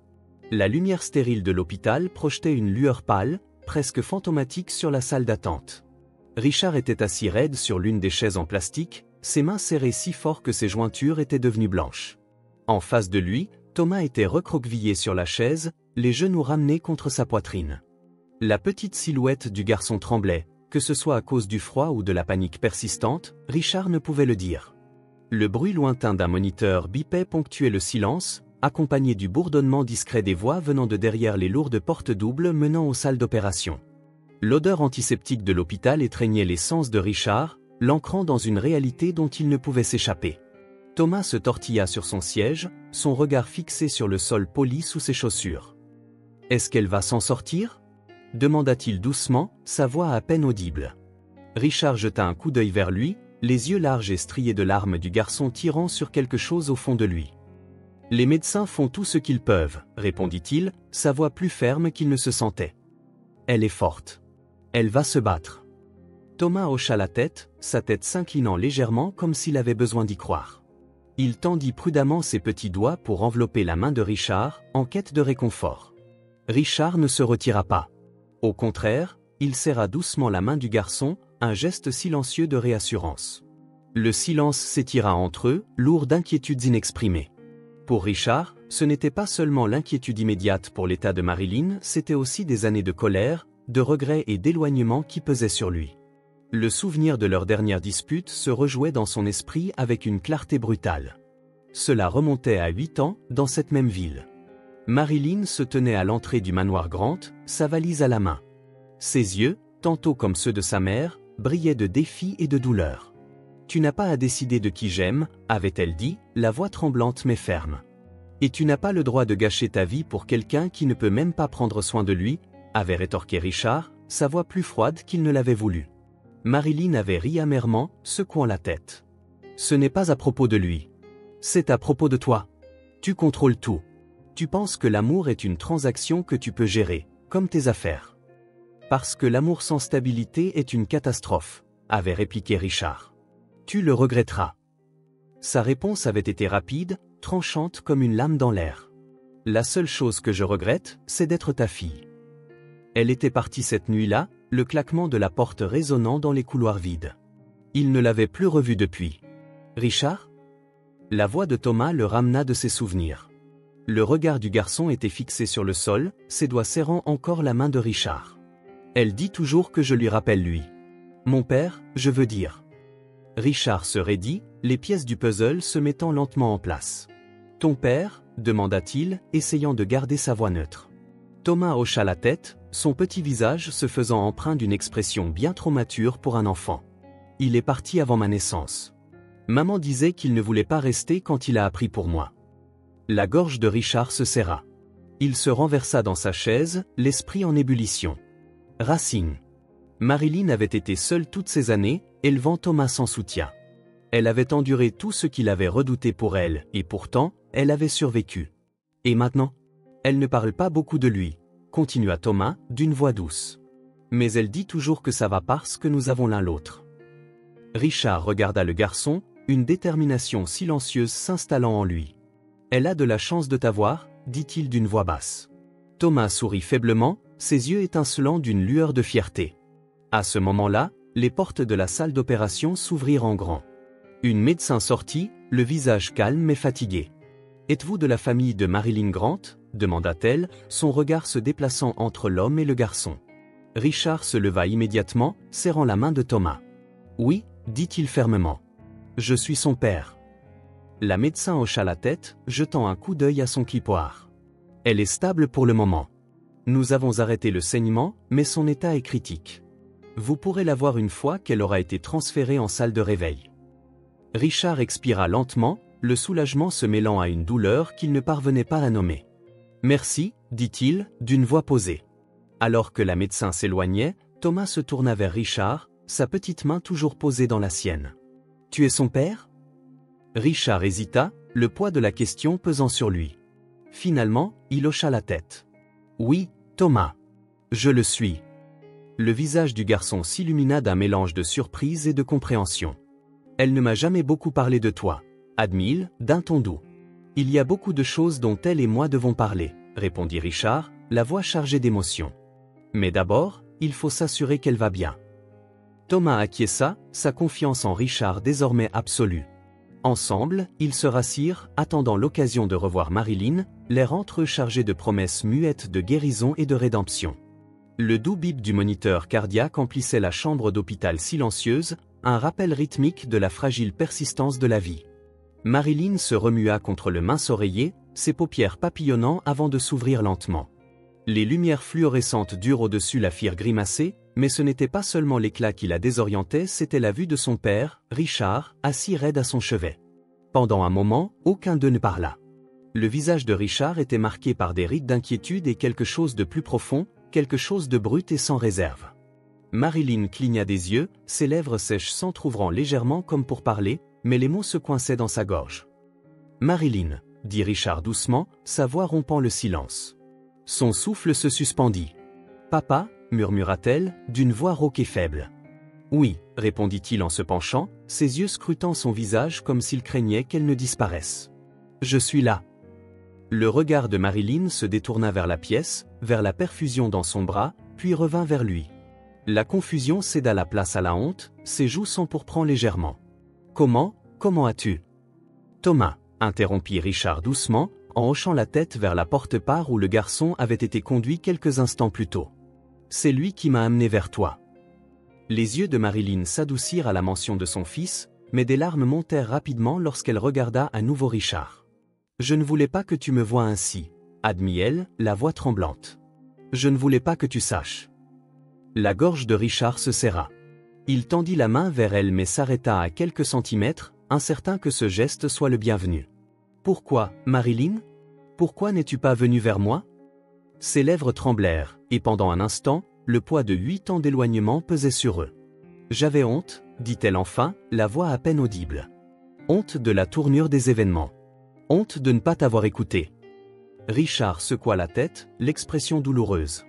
La lumière stérile de l'hôpital projetait une lueur pâle, presque fantomatique sur la salle d'attente. Richard était assis raide sur l'une des chaises en plastique, ses mains serrées si fort que ses jointures étaient devenues blanches. En face de lui, Thomas était recroquevillé sur la chaise, les genoux ramenés contre sa poitrine. La petite silhouette du garçon tremblait, que ce soit à cause du froid ou de la panique persistante, Richard ne pouvait le dire. Le bruit lointain d'un moniteur bipait ponctuait le silence, accompagné du bourdonnement discret des voix venant de derrière les lourdes portes doubles menant aux salles d'opération. L'odeur antiseptique de l'hôpital étreignait les sens de Richard, l'ancrant dans une réalité dont il ne pouvait s'échapper. Thomas se tortilla sur son siège, son regard fixé sur le sol poli sous ses chaussures. « Est-ce qu'elle va s'en sortir ?» demanda-t-il doucement, sa voix à peine audible. Richard jeta un coup d'œil vers lui, les yeux larges et striés de larmes du garçon tirant sur quelque chose au fond de lui. « Les médecins font tout ce qu'ils peuvent, » répondit-il, sa voix plus ferme qu'il ne se sentait. « Elle est forte. Elle va se battre. » Thomas hocha la tête, sa tête s'inclinant légèrement comme s'il avait besoin d'y croire. Il tendit prudemment ses petits doigts pour envelopper la main de Richard, en quête de réconfort. Richard ne se retira pas. Au contraire, il serra doucement la main du garçon, un geste silencieux de réassurance. Le silence s'étira entre eux, lourd d'inquiétudes inexprimées. Pour Richard, ce n'était pas seulement l'inquiétude immédiate pour l'état de Marilyn, c'était aussi des années de colère, de regrets et d'éloignement qui pesaient sur lui. Le souvenir de leur dernière dispute se rejouait dans son esprit avec une clarté brutale. Cela remontait à 8 ans, dans cette même ville. Marilyn se tenait à l'entrée du manoir Grant, sa valise à la main. Ses yeux, tantôt comme ceux de sa mère, brillaient de défi et de douleur. « Tu n'as pas à décider de qui j'aime », avait-elle dit, la voix tremblante mais ferme. « Et tu n'as pas le droit de gâcher ta vie pour quelqu'un qui ne peut même pas prendre soin de lui », avait rétorqué Richard, sa voix plus froide qu'il ne l'avait voulu. Marilyn avait ri amèrement, secouant la tête. « Ce n'est pas à propos de lui. C'est à propos de toi. Tu contrôles tout. Tu penses que l'amour est une transaction que tu peux gérer, comme tes affaires. Parce que l'amour sans stabilité est une catastrophe, avait répliqué Richard. Tu le regretteras. » Sa réponse avait été rapide, tranchante comme une lame dans l'air. « La seule chose que je regrette, c'est d'être ta fille. » Elle était partie cette nuit-là, le claquement de la porte résonnant dans les couloirs vides. Il ne l'avait plus revue depuis. « Richard ?» La voix de Thomas le ramena de ses souvenirs. Le regard du garçon était fixé sur le sol, ses doigts serrant encore la main de Richard. « Elle dit toujours que je lui rappelle lui. Mon père, je veux dire. » Richard se raidit, les pièces du puzzle se mettant lentement en place. « Ton père ?» demanda-t-il, essayant de garder sa voix neutre. Thomas hocha la tête, son petit visage se faisant empreint d'une expression bien trop mature pour un enfant. « Il est parti avant ma naissance. Maman disait qu'il ne voulait pas rester quand il a appris pour moi. » La gorge de Richard se serra. Il se renversa dans sa chaise, l'esprit en ébullition. Racine. Marilyn avait été seule toutes ces années, élevant Thomas sans soutien. Elle avait enduré tout ce qu'il avait redouté pour elle, et pourtant, elle avait survécu. Et maintenant ? Elle ne parle pas beaucoup de lui, continua Thomas, d'une voix douce. Mais elle dit toujours que ça va parce que nous avons l'un l'autre. Richard regarda le garçon, une détermination silencieuse s'installant en lui. Elle a de la chance de t'avoir, dit-il d'une voix basse. Thomas sourit faiblement, ses yeux étincelants d'une lueur de fierté. À ce moment-là, les portes de la salle d'opération s'ouvrirent en grand. Une médecin sortit, le visage calme mais fatigué. « Êtes-vous de la famille de Marilyn Grant ?» demanda-t-elle, son regard se déplaçant entre l'homme et le garçon. Richard se leva immédiatement, serrant la main de Thomas. « Oui, dit-il fermement. Je suis son père. » La médecin hocha la tête, jetant un coup d'œil à son clipoir. « Elle est stable pour le moment. Nous avons arrêté le saignement, mais son état est critique. Vous pourrez la voir une fois qu'elle aura été transférée en salle de réveil. » Richard expira lentement, le soulagement se mêlant à une douleur qu'il ne parvenait pas à nommer. « Merci, dit-il, d'une voix posée. » Alors que la médecin s'éloignait, Thomas se tourna vers Richard, sa petite main toujours posée dans la sienne. « Tu es son père ?» Richard hésita, le poids de la question pesant sur lui. Finalement, il hocha la tête. « Oui, Thomas. Je le suis. » Le visage du garçon s'illumina d'un mélange de surprise et de compréhension. « Elle ne m'a jamais beaucoup parlé de toi, » admit-il, d'un ton doux. « Il y a beaucoup de choses dont elle et moi devons parler, » répondit Richard, la voix chargée d'émotion. « Mais d'abord, il faut s'assurer qu'elle va bien. » Thomas acquiesça, sa confiance en Richard désormais absolue. Ensemble, ils se rassirent, attendant l'occasion de revoir Marilyn, l'air entre eux chargé de promesses muettes de guérison et de rédemption. Le doux bip du moniteur cardiaque emplissait la chambre d'hôpital silencieuse, un rappel rythmique de la fragile persistance de la vie. Marilyn se remua contre le mince oreiller, ses paupières papillonnant avant de s'ouvrir lentement. Les lumières fluorescentes dures au-dessus la firent grimacer, mais ce n'était pas seulement l'éclat qui la désorientait, c'était la vue de son père, Richard, assis raide à son chevet. Pendant un moment, aucun d'eux ne parla. Le visage de Richard était marqué par des rides d'inquiétude et quelque chose de plus profond, quelque chose de brut et sans réserve. Marilyn cligna des yeux, ses lèvres sèches s'entr'ouvrant légèrement comme pour parler, mais les mots se coinçaient dans sa gorge. « Marilyn », dit Richard doucement, sa voix rompant le silence. Son souffle se suspendit. « Papa », murmura-t-elle, d'une voix rauque et faible. « Oui, répondit-il en se penchant, ses yeux scrutant son visage comme s'il craignait qu'elle ne disparaisse. Je suis là. Le regard de Marilyn se détourna vers la pièce, vers la perfusion dans son bras, puis revint vers lui. La confusion céda la place à la honte, ses joues s'empourprant légèrement. Comment as-tu? Thomas, interrompit Richard doucement, en hochant la tête vers la porte-part où le garçon avait été conduit quelques instants plus tôt. C'est lui qui m'a amené vers toi. Les yeux de Marilyn s'adoucirent à la mention de son fils, mais des larmes montèrent rapidement lorsqu'elle regarda à nouveau Richard. Je ne voulais pas que tu me voies ainsi, admit-elle, la voix tremblante. Je ne voulais pas que tu saches. La gorge de Richard se serra. Il tendit la main vers elle mais s'arrêta à quelques centimètres, incertain que ce geste soit le bienvenu. Pourquoi, Marilyn? Pourquoi n'es-tu pas venue vers moi? Ses lèvres tremblèrent, et pendant un instant, le poids de 8 ans d'éloignement pesait sur eux. J'avais honte, dit-elle enfin, la voix à peine audible. Honte de la tournure des événements. Honte de ne pas t'avoir écouté. Richard secoua la tête, l'expression douloureuse.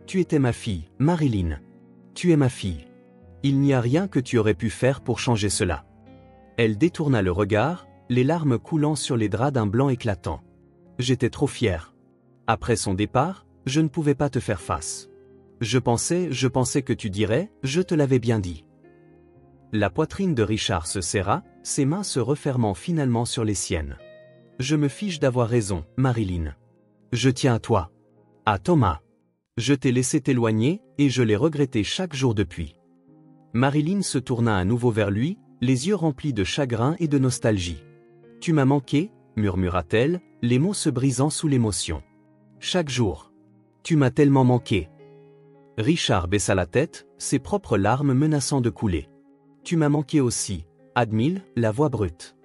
Tu étais ma fille, Marilyn. Tu es ma fille. Il n'y a rien que tu aurais pu faire pour changer cela. Elle détourna le regard, les larmes coulant sur les draps d'un blanc éclatant. J'étais trop fière. Après son départ, je ne pouvais pas te faire face. Je pensais que tu dirais, je te l'avais bien dit. La poitrine de Richard se serra, ses mains se refermant finalement sur les siennes. Je me fiche d'avoir raison, Marilyn. Je tiens à toi. À Thomas. Je t'ai laissé t'éloigner, et je l'ai regretté chaque jour depuis. Marilyn se tourna à nouveau vers lui, les yeux remplis de chagrin et de nostalgie. Tu m'as manqué, murmura-t-elle, les mots se brisant sous l'émotion. Chaque jour. Tu m'as tellement manqué. Richard baissa la tête, ses propres larmes menaçant de couler. Tu m'as manqué aussi, admit, la voix brute.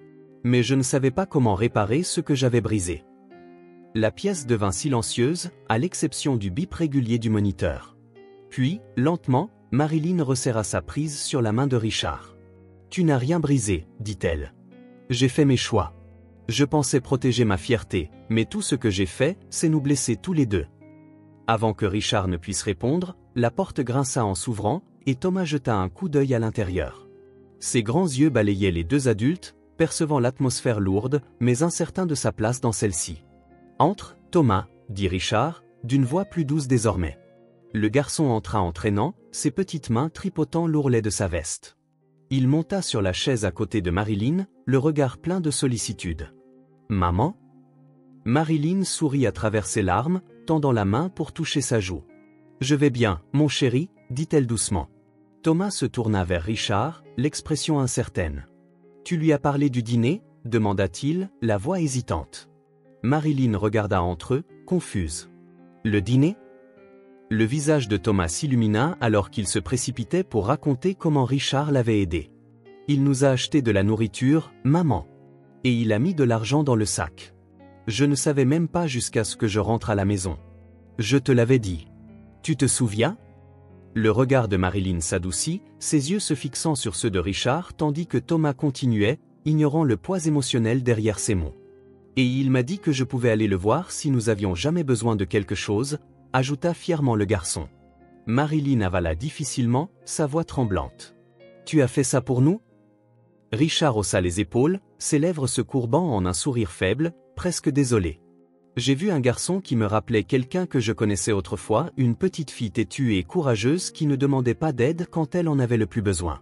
Mais je ne savais pas comment réparer ce que j'avais brisé. La pièce devint silencieuse, à l'exception du bip régulier du moniteur. Puis, lentement, Marilyn resserra sa prise sur la main de Richard. Tu n'as rien brisé, dit-elle. J'ai fait mes choix. Je pensais protéger ma fierté, mais tout ce que j'ai fait, c'est nous blesser tous les deux. Avant que Richard ne puisse répondre, la porte grinça en s'ouvrant, et Thomas jeta un coup d'œil à l'intérieur. Ses grands yeux balayaient les deux adultes, percevant l'atmosphère lourde, mais incertain de sa place dans celle-ci. Entre, Thomas, dit Richard, d'une voix plus douce désormais. Le garçon entra en traînant, ses petites mains tripotant l'ourlet de sa veste. Il monta sur la chaise à côté de Marilyn, le regard plein de sollicitude. Maman? Marilyn sourit à travers ses larmes, tendant la main pour toucher sa joue. Je vais bien, mon chéri, dit-elle doucement. Thomas se tourna vers Richard, l'expression incertaine. Tu lui as parlé du dîner? Demanda-t-il, la voix hésitante. Marilyn regarda entre eux, confuse. Le dîner? Le visage de Thomas s'illumina alors qu'il se précipitait pour raconter comment Richard l'avait aidé. Il nous a acheté de la nourriture, maman. Et il a mis de l'argent dans le sac. Je ne savais même pas jusqu'à ce que je rentre à la maison. Je te l'avais dit. Tu te souviens? Le regard de Marilyn s'adoucit, ses yeux se fixant sur ceux de Richard tandis que Thomas continuait, ignorant le poids émotionnel derrière ses mots. Et il m'a dit que je pouvais aller le voir si nous avions jamais besoin de quelque chose, ajouta fièrement le garçon. Marilyn avala difficilement, sa voix tremblante. Tu as fait ça pour nous? Richard haussa les épaules, ses lèvres se courbant en un sourire faible, presque désolé. J'ai vu un garçon qui me rappelait quelqu'un que je connaissais autrefois, une petite fille têtue et courageuse qui ne demandait pas d'aide quand elle en avait le plus besoin.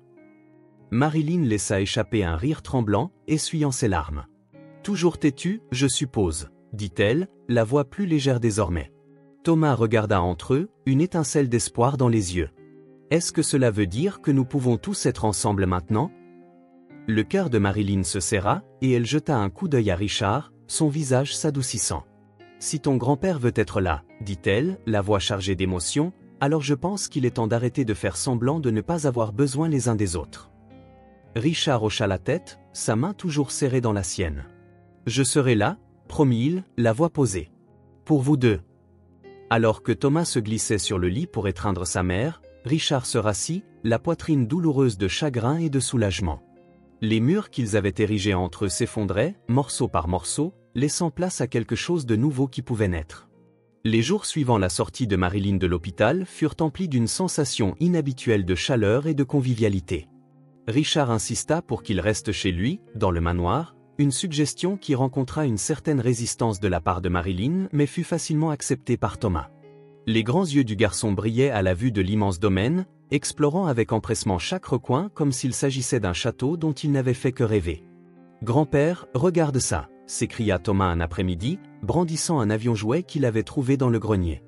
Marilyn laissa échapper un rire tremblant, essuyant ses larmes. Toujours têtue, je suppose, dit-elle, la voix plus légère désormais. Thomas regarda entre eux, une étincelle d'espoir dans les yeux. Est-ce que cela veut dire que nous pouvons tous être ensemble maintenant? Le cœur de Marilyn se serra, et elle jeta un coup d'œil à Richard, son visage s'adoucissant. Si ton grand-père veut être là, dit-elle, la voix chargée d'émotion, alors je pense qu'il est temps d'arrêter de faire semblant de ne pas avoir besoin les uns des autres. Richard hocha la tête, sa main toujours serrée dans la sienne. Je serai là, promit-il, la voix posée. Pour vous deux. Alors que Thomas se glissait sur le lit pour étreindre sa mère, Richard se rassit, la poitrine douloureuse de chagrin et de soulagement. Les murs qu'ils avaient érigés entre eux s'effondraient, morceau par morceau, laissant place à quelque chose de nouveau qui pouvait naître. Les jours suivant la sortie de Marilyn de l'hôpital furent emplis d'une sensation inhabituelle de chaleur et de convivialité. Richard insista pour qu'il reste chez lui, dans le manoir, une suggestion qui rencontra une certaine résistance de la part de Marilyn mais fut facilement acceptée par Thomas. Les grands yeux du garçon brillaient à la vue de l'immense domaine, explorant avec empressement chaque recoin comme s'il s'agissait d'un château dont il n'avait fait que rêver. « Grand-père, regarde ça !» s'écria Thomas un après-midi, brandissant un avion-jouet qu'il avait trouvé dans le grenier.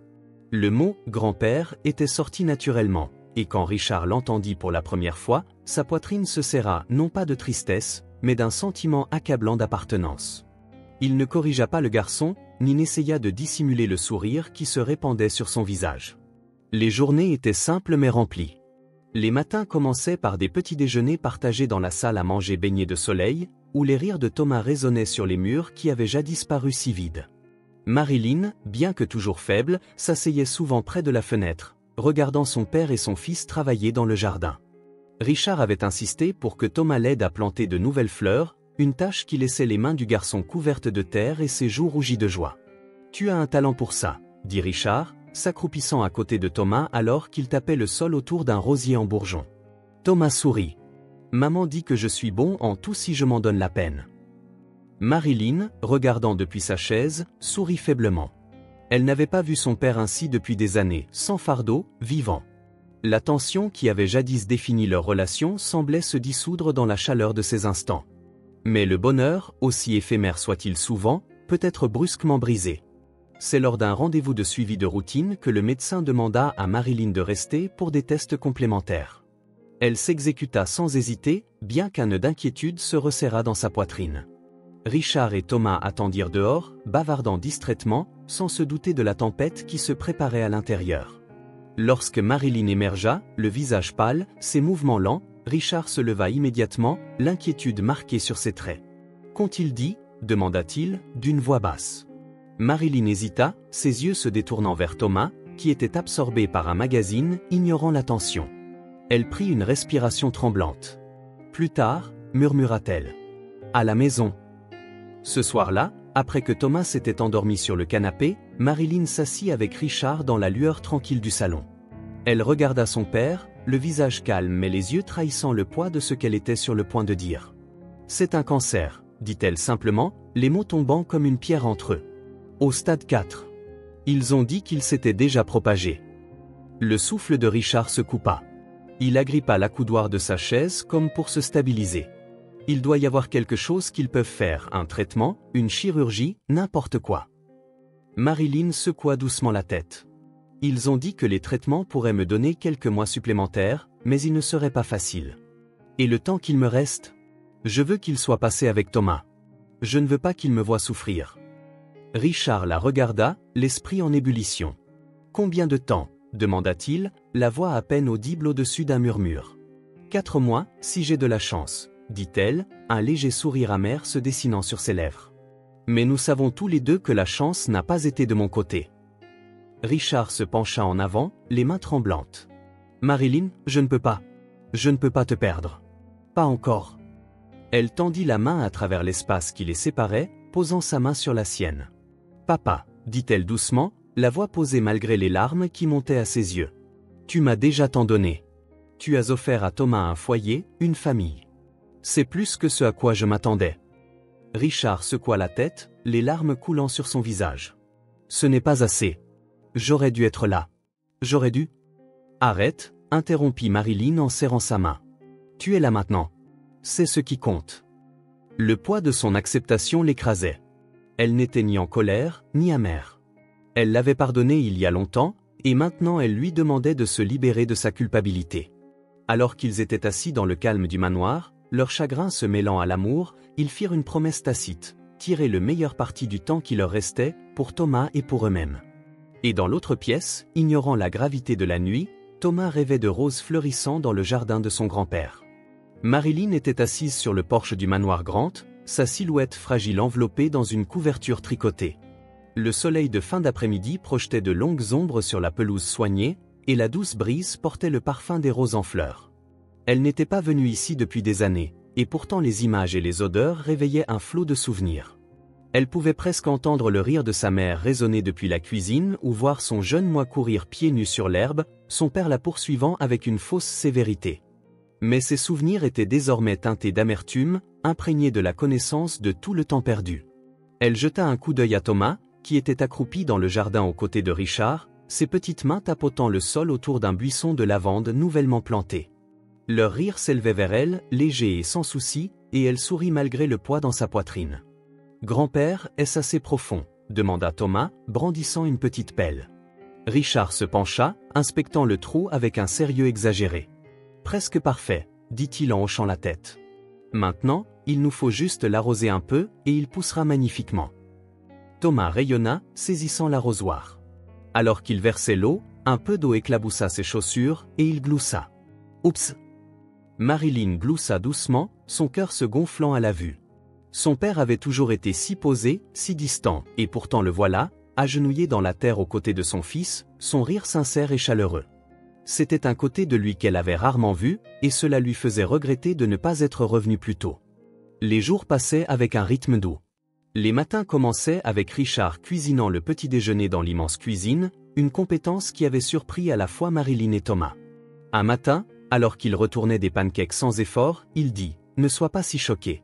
Le mot « grand-père » était sorti naturellement, et quand Richard l'entendit pour la première fois, sa poitrine se serra non pas de tristesse, mais d'un sentiment accablant d'appartenance. Il ne corrigea pas le garçon, ni n'essaya de dissimuler le sourire qui se répandait sur son visage. Les journées étaient simples mais remplies. Les matins commençaient par des petits déjeuners partagés dans la salle à manger baignée de soleil, où les rires de Thomas résonnaient sur les murs qui avaient jadis paru si vides. Marilyn, bien que toujours faible, s'asseyait souvent près de la fenêtre, regardant son père et son fils travailler dans le jardin. Richard avait insisté pour que Thomas l'aide à planter de nouvelles fleurs, une tâche qui laissait les mains du garçon couvertes de terre et ses joues rougies de joie. « Tu as un talent pour ça, » dit Richard, s'accroupissant à côté de Thomas alors qu'il tapait le sol autour d'un rosier en bourgeon. Thomas sourit. « Maman dit que je suis bon en tout si je m'en donne la peine. » Marilyn, regardant depuis sa chaise, sourit faiblement. Elle n'avait pas vu son père ainsi depuis des années, sans fardeau, vivant. La tension qui avait jadis défini leur relation semblait se dissoudre dans la chaleur de ces instants. Mais le bonheur, aussi éphémère soit-il souvent, peut être brusquement brisé. C'est lors d'un rendez-vous de suivi de routine que le médecin demanda à Marilyn de rester pour des tests complémentaires. Elle s'exécuta sans hésiter, bien qu'un nœud d'inquiétude se resserra dans sa poitrine. Richard et Thomas attendirent dehors, bavardant distraitement, sans se douter de la tempête qui se préparait à l'intérieur. Lorsque Marilyn émergea, le visage pâle, ses mouvements lents, Richard se leva immédiatement, l'inquiétude marquée sur ses traits. « Qu'ont-ils dit » demanda-t-il, d'une voix basse. Marilyn hésita, ses yeux se détournant vers Thomas, qui était absorbé par un magazine, ignorant l'attention. Elle prit une respiration tremblante. « Plus tard » murmura-t-elle. « À la maison. » Ce soir-là, après que Thomas s'était endormi sur le canapé, Marilyn s'assit avec Richard dans la lueur tranquille du salon. Elle regarda son père, le visage calme mais les yeux trahissant le poids de ce qu'elle était sur le point de dire. « C'est un cancer », dit-elle simplement, les mots tombant comme une pierre entre eux. Au stade 4. Ils ont dit qu'il s'était déjà propagé. Le souffle de Richard se coupa. Il agrippa l'accoudoir de sa chaise comme pour se stabiliser. Il doit y avoir quelque chose qu'ils peuvent faire, un traitement, une chirurgie, n'importe quoi. Marilyn secoua doucement la tête. Ils ont dit que les traitements pourraient me donner quelques mois supplémentaires, mais il ne serait pas facile. Et le temps qu'il me reste? Je veux qu'il soit passé avec Thomas. Je ne veux pas qu'il me voie souffrir. Richard la regarda, l'esprit en ébullition. « Combien de temps ?» demanda-t-il, la voix à peine audible au-dessus d'un murmure. « 4 mois, si j'ai de la chance, » dit-elle, un léger sourire amer se dessinant sur ses lèvres. « Mais nous savons tous les deux que la chance n'a pas été de mon côté. » Richard se pencha en avant, les mains tremblantes. « Marilyn, je ne peux pas. Je ne peux pas te perdre. Pas encore. » Elle tendit la main à travers l'espace qui les séparait, posant sa main sur la sienne. « Papa, » dit-elle doucement, la voix posée malgré les larmes qui montaient à ses yeux. « Tu m'as déjà tant donné. Tu as offert à Thomas un foyer, une famille. C'est plus que ce à quoi je m'attendais. » Richard secoua la tête, les larmes coulant sur son visage. « Ce n'est pas assez. J'aurais dû être là. J'aurais dû. » « Arrête, » interrompit Marilyn en serrant sa main. « Tu es là maintenant. C'est ce qui compte. » Le poids de son acceptation l'écrasait. Elle n'était ni en colère, ni amère. Elle l'avait pardonné il y a longtemps, et maintenant elle lui demandait de se libérer de sa culpabilité. Alors qu'ils étaient assis dans le calme du manoir, leur chagrin se mêlant à l'amour, ils firent une promesse tacite, tirer le meilleur parti du temps qui leur restait, pour Thomas et pour eux-mêmes. Et dans l'autre pièce, ignorant la gravité de la nuit, Thomas rêvait de roses fleurissant dans le jardin de son grand-père. Marilyn était assise sur le porche du manoir Grant, sa silhouette fragile enveloppée dans une couverture tricotée. Le soleil de fin d'après-midi projetait de longues ombres sur la pelouse soignée, et la douce brise portait le parfum des roses en fleurs. Elle n'était pas venue ici depuis des années, et pourtant les images et les odeurs réveillaient un flot de souvenirs. Elle pouvait presque entendre le rire de sa mère résonner depuis la cuisine ou voir son jeune moi courir pieds nus sur l'herbe, son père la poursuivant avec une fausse sévérité. Mais ses souvenirs étaient désormais teintés d'amertume, imprégnés de la connaissance de tout le temps perdu. Elle jeta un coup d'œil à Thomas, qui était accroupi dans le jardin aux côtés de Richard, ses petites mains tapotant le sol autour d'un buisson de lavande nouvellement planté. Leur rire s'élevait vers elle, léger et sans souci, et elle sourit malgré le poids dans sa poitrine. « Grand-père, est-ce assez profond ?» demanda Thomas, brandissant une petite pelle. Richard se pencha, inspectant le trou avec un sérieux exagéré. « Presque parfait, » dit-il en hochant la tête. « Maintenant, il nous faut juste l'arroser un peu, et il poussera magnifiquement. » Thomas rayonna, saisissant l'arrosoir. Alors qu'il versait l'eau, un peu d'eau éclaboussa ses chaussures, et il gloussa. « Oups !» Marilyn gloussa doucement, son cœur se gonflant à la vue. Son père avait toujours été si posé, si distant, et pourtant le voilà, agenouillé dans la terre aux côtés de son fils, son rire sincère et chaleureux. C'était un côté de lui qu'elle avait rarement vu, et cela lui faisait regretter de ne pas être revenu plus tôt. Les jours passaient avec un rythme doux. Les matins commençaient avec Richard cuisinant le petit déjeuner dans l'immense cuisine, une compétence qui avait surpris à la fois Marilyn et Thomas. Un matin, alors qu'il retournait des pancakes sans effort, il dit « Ne sois pas si choqué.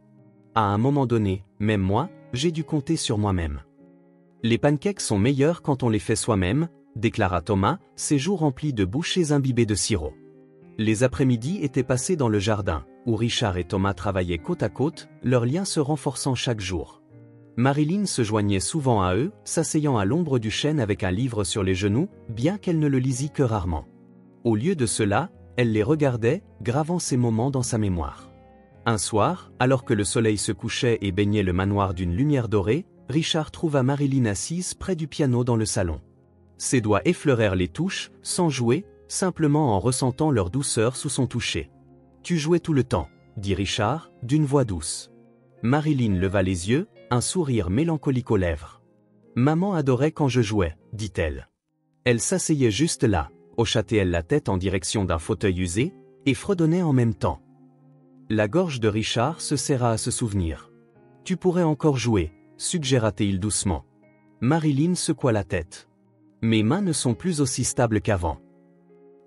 À un moment donné, même moi, j'ai dû compter sur moi-même. » Les pancakes sont meilleurs quand on les fait soi-même, déclara Thomas, ses joues remplies de bouchées imbibées de sirop. Les après-midi étaient passés dans le jardin, où Richard et Thomas travaillaient côte à côte, leur lien se renforçant chaque jour. Marilyn se joignait souvent à eux, s'asseyant à l'ombre du chêne avec un livre sur les genoux, bien qu'elle ne le lisît que rarement. Au lieu de cela, elle les regardait, gravant ces moments dans sa mémoire. Un soir, alors que le soleil se couchait et baignait le manoir d'une lumière dorée, Richard trouva Marilyn assise près du piano dans le salon. Ses doigts effleurèrent les touches, sans jouer, simplement en ressentant leur douceur sous son toucher. « Tu jouais tout le temps, » dit Richard, d'une voix douce. Marilyn leva les yeux, un sourire mélancolique aux lèvres. « Maman adorait quand je jouais, » dit-elle. Elle s'asseyait juste là, hochatait-elle la tête en direction d'un fauteuil usé, et fredonnait en même temps. La gorge de Richard se serra à ce souvenir. « Tu pourrais encore jouer, » suggéra-t-il doucement. Marilyn secoua la tête. « Mes mains ne sont plus aussi stables qu'avant. »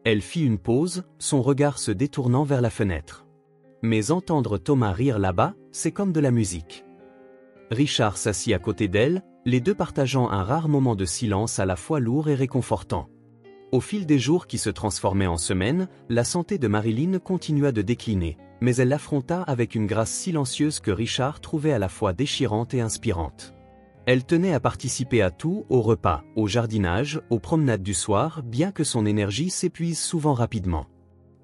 Elle fit une pause, son regard se détournant vers la fenêtre. « Mais entendre Thomas rire là-bas, c'est comme de la musique. » Richard s'assit à côté d'elle, les deux partageant un rare moment de silence à la fois lourd et réconfortant. Au fil des jours qui se transformaient en semaines, la santé de Marilyn continua de décliner, mais elle l'affronta avec une grâce silencieuse que Richard trouvait à la fois déchirante et inspirante. Elle tenait à participer à tout, au repas, au jardinage, aux promenades du soir, bien que son énergie s'épuise souvent rapidement.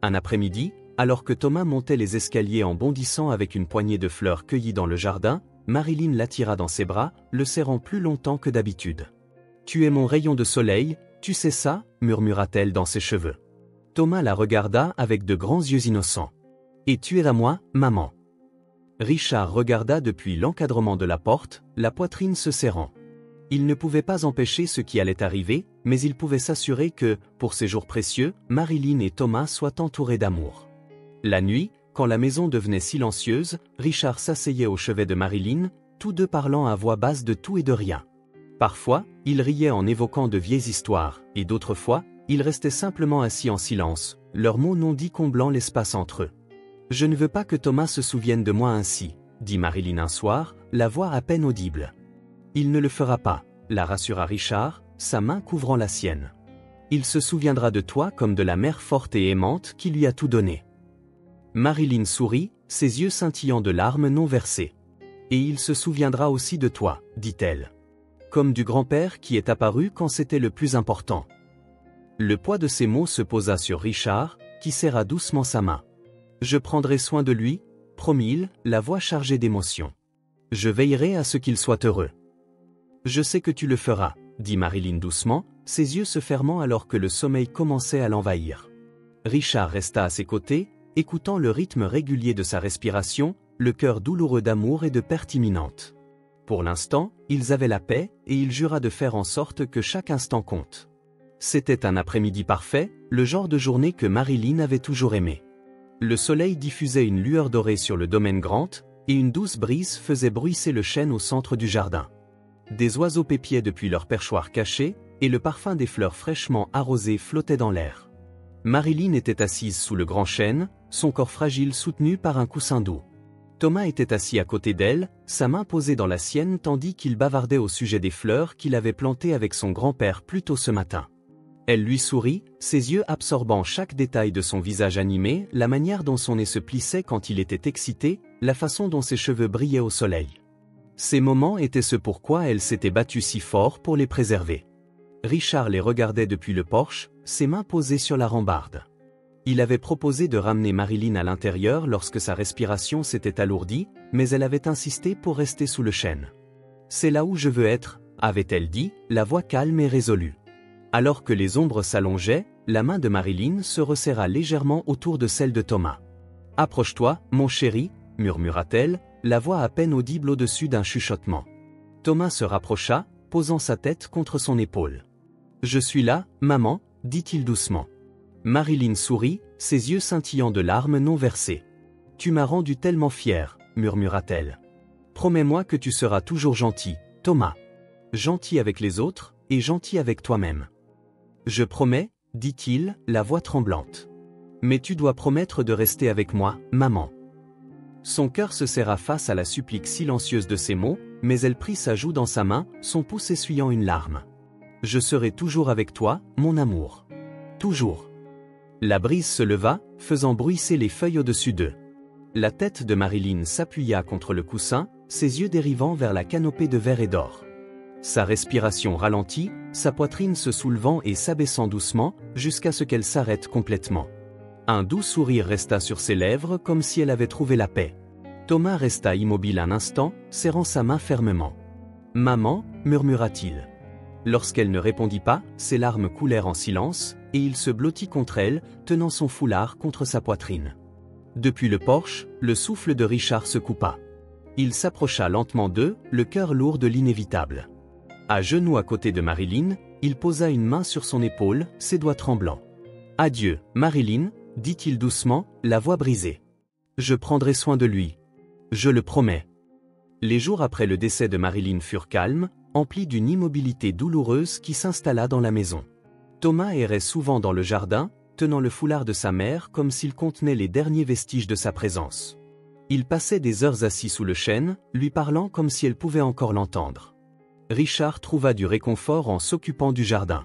Un après-midi, alors que Thomas montait les escaliers en bondissant avec une poignée de fleurs cueillies dans le jardin, Marilyn l'attira dans ses bras, le serrant plus longtemps que d'habitude. « Tu es mon rayon de soleil, tu sais ça ?» murmura-t-elle dans ses cheveux. Thomas la regarda avec de grands yeux innocents. « Et tu es à moi, maman ?» Richard regarda depuis l'encadrement de la porte, la poitrine se serrant. Il ne pouvait pas empêcher ce qui allait arriver, mais il pouvait s'assurer que, pour ces jours précieux, Marilyn et Thomas soient entourés d'amour. La nuit, quand la maison devenait silencieuse, Richard s'asseyait au chevet de Marilyn, tous deux parlant à voix basse de tout et de rien. Parfois, il riait en évoquant de vieilles histoires, et d'autres fois, il restait simplement assis en silence, leurs mots non dits comblant l'espace entre eux. « Je ne veux pas que Thomas se souvienne de moi ainsi, » dit Marilyn un soir, la voix à peine audible. « Il ne le fera pas, » la rassura Richard, sa main couvrant la sienne. « Il se souviendra de toi comme de la mère forte et aimante qui lui a tout donné. » Marilyn sourit, ses yeux scintillant de larmes non versées. « Et il se souviendra aussi de toi, » dit-elle. Comme du grand-père qui est apparu quand c'était le plus important. Le poids de ces mots se posa sur Richard, qui serra doucement sa main. « Je prendrai soin de lui, » promit-il, la voix chargée d'émotion. « Je veillerai à ce qu'il soit heureux. »« Je sais que tu le feras, » dit Marilyn doucement, ses yeux se fermant alors que le sommeil commençait à l'envahir. Richard resta à ses côtés, écoutant le rythme régulier de sa respiration, le cœur douloureux d'amour et de perte imminente. Pour l'instant, ils avaient la paix, et il jura de faire en sorte que chaque instant compte. C'était un après-midi parfait, le genre de journée que Marilyn avait toujours aimé. Le soleil diffusait une lueur dorée sur le domaine Grant, et une douce brise faisait bruisser le chêne au centre du jardin. Des oiseaux pépiaient depuis leur perchoir caché, et le parfum des fleurs fraîchement arrosées flottait dans l'air. Marilyn était assise sous le grand chêne, son corps fragile soutenu par un coussin doux. Thomas était assis à côté d'elle, sa main posée dans la sienne tandis qu'il bavardait au sujet des fleurs qu'il avait plantées avec son grand-père plus tôt ce matin. Elle lui sourit, ses yeux absorbant chaque détail de son visage animé, la manière dont son nez se plissait quand il était excité, la façon dont ses cheveux brillaient au soleil. Ces moments étaient ce pourquoi elle s'était battue si fort pour les préserver. Richard les regardait depuis le porche, ses mains posées sur la rambarde. Il avait proposé de ramener Marilyn à l'intérieur lorsque sa respiration s'était alourdie, mais elle avait insisté pour rester sous le chêne. « C'est là où je veux être », avait-elle dit, la voix calme et résolue. Alors que les ombres s'allongeaient, la main de Marilyn se resserra légèrement autour de celle de Thomas. « Approche-toi, mon chéri », murmura-t-elle, la voix à peine audible au-dessus d'un chuchotement. Thomas se rapprocha, posant sa tête contre son épaule. « Je suis là, maman », dit-il doucement. Marilyn sourit, ses yeux scintillant de larmes non versées. « Tu m'as rendu tellement fière », murmura-t-elle. « Promets-moi que tu seras toujours gentil, Thomas. Gentil avec les autres, et gentil avec toi-même. »« Je promets », dit-il, la voix tremblante. « Mais tu dois promettre de rester avec moi, maman. » Son cœur se serra face à la supplique silencieuse de ces mots, mais elle prit sa joue dans sa main, son pouce essuyant une larme. « Je serai toujours avec toi, mon amour. Toujours. » La brise se leva, faisant bruisser les feuilles au-dessus d'eux. La tête de Marilyn s'appuya contre le coussin, ses yeux dérivant vers la canopée de verre et d'or. Sa respiration ralentit, sa poitrine se soulevant et s'abaissant doucement, jusqu'à ce qu'elle s'arrête complètement. Un doux sourire resta sur ses lèvres comme si elle avait trouvé la paix. Thomas resta immobile un instant, serrant sa main fermement. « Maman » murmura-t-il. Lorsqu'elle ne répondit pas, ses larmes coulèrent en silence, et il se blottit contre elle, tenant son foulard contre sa poitrine. Depuis le porche, le souffle de Richard se coupa. Il s'approcha lentement d'eux, le cœur lourd de l'inévitable. À genoux à côté de Marilyn, il posa une main sur son épaule, ses doigts tremblants. « Adieu, Marilyn », dit-il doucement, la voix brisée. « Je prendrai soin de lui. Je le promets. » Les jours après le décès de Marilyn furent calmes, emplis d'une immobilité douloureuse qui s'installa dans la maison. Thomas errait souvent dans le jardin, tenant le foulard de sa mère comme s'il contenait les derniers vestiges de sa présence. Il passait des heures assis sous le chêne, lui parlant comme si elle pouvait encore l'entendre. Richard trouva du réconfort en s'occupant du jardin.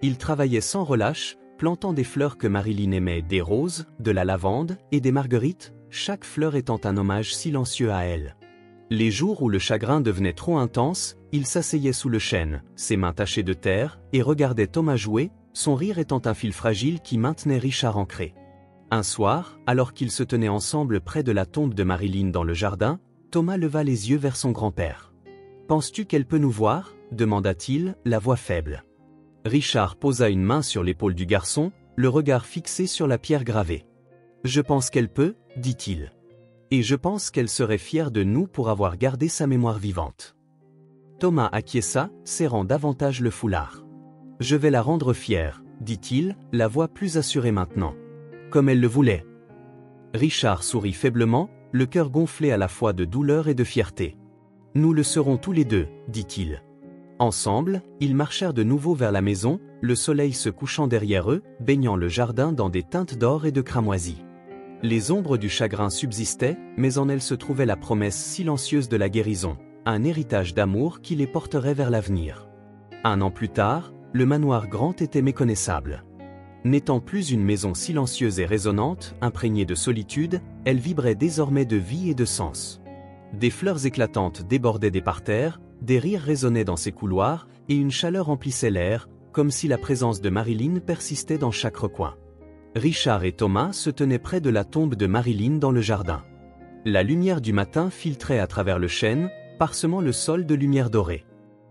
Il travaillait sans relâche, plantant des fleurs que Marilyn aimait, des roses, de la lavande et des marguerites, chaque fleur étant un hommage silencieux à elle. Les jours où le chagrin devenait trop intense, il s'asseyait sous le chêne, ses mains tachées de terre, et regardait Thomas jouer, son rire étant un fil fragile qui maintenait Richard ancré. Un soir, alors qu'ils se tenaient ensemble près de la tombe de Marilyn dans le jardin, Thomas leva les yeux vers son grand-père. « Penses-tu qu'elle peut nous voir » demanda-t-il, la voix faible. Richard posa une main sur l'épaule du garçon, le regard fixé sur la pierre gravée. « Je pense qu'elle peut, » dit-il. « Et je pense qu'elle serait fière de nous pour avoir gardé sa mémoire vivante. » Thomas acquiesça, serrant davantage le foulard. « Je vais la rendre fière, » dit-il, la voix plus assurée maintenant. « Comme elle le voulait. » Richard sourit faiblement, le cœur gonflé à la fois de douleur et de fierté. « Nous le serons tous les deux, » dit-il. Ensemble, ils marchèrent de nouveau vers la maison, le soleil se couchant derrière eux, baignant le jardin dans des teintes d'or et de cramoisi. Les ombres du chagrin subsistaient, mais en elles se trouvait la promesse silencieuse de la guérison, un héritage d'amour qui les porterait vers l'avenir. Un an plus tard, le manoir Grant était méconnaissable. N'étant plus une maison silencieuse et résonnante, imprégnée de solitude, elle vibrait désormais de vie et de sens. Des fleurs éclatantes débordaient des parterres, des rires résonnaient dans ses couloirs, et une chaleur emplissait l'air, comme si la présence de Marilyn persistait dans chaque recoin. Richard et Thomas se tenaient près de la tombe de Marilyn dans le jardin. La lumière du matin filtrait à travers le chêne, parsemant le sol de lumière dorée.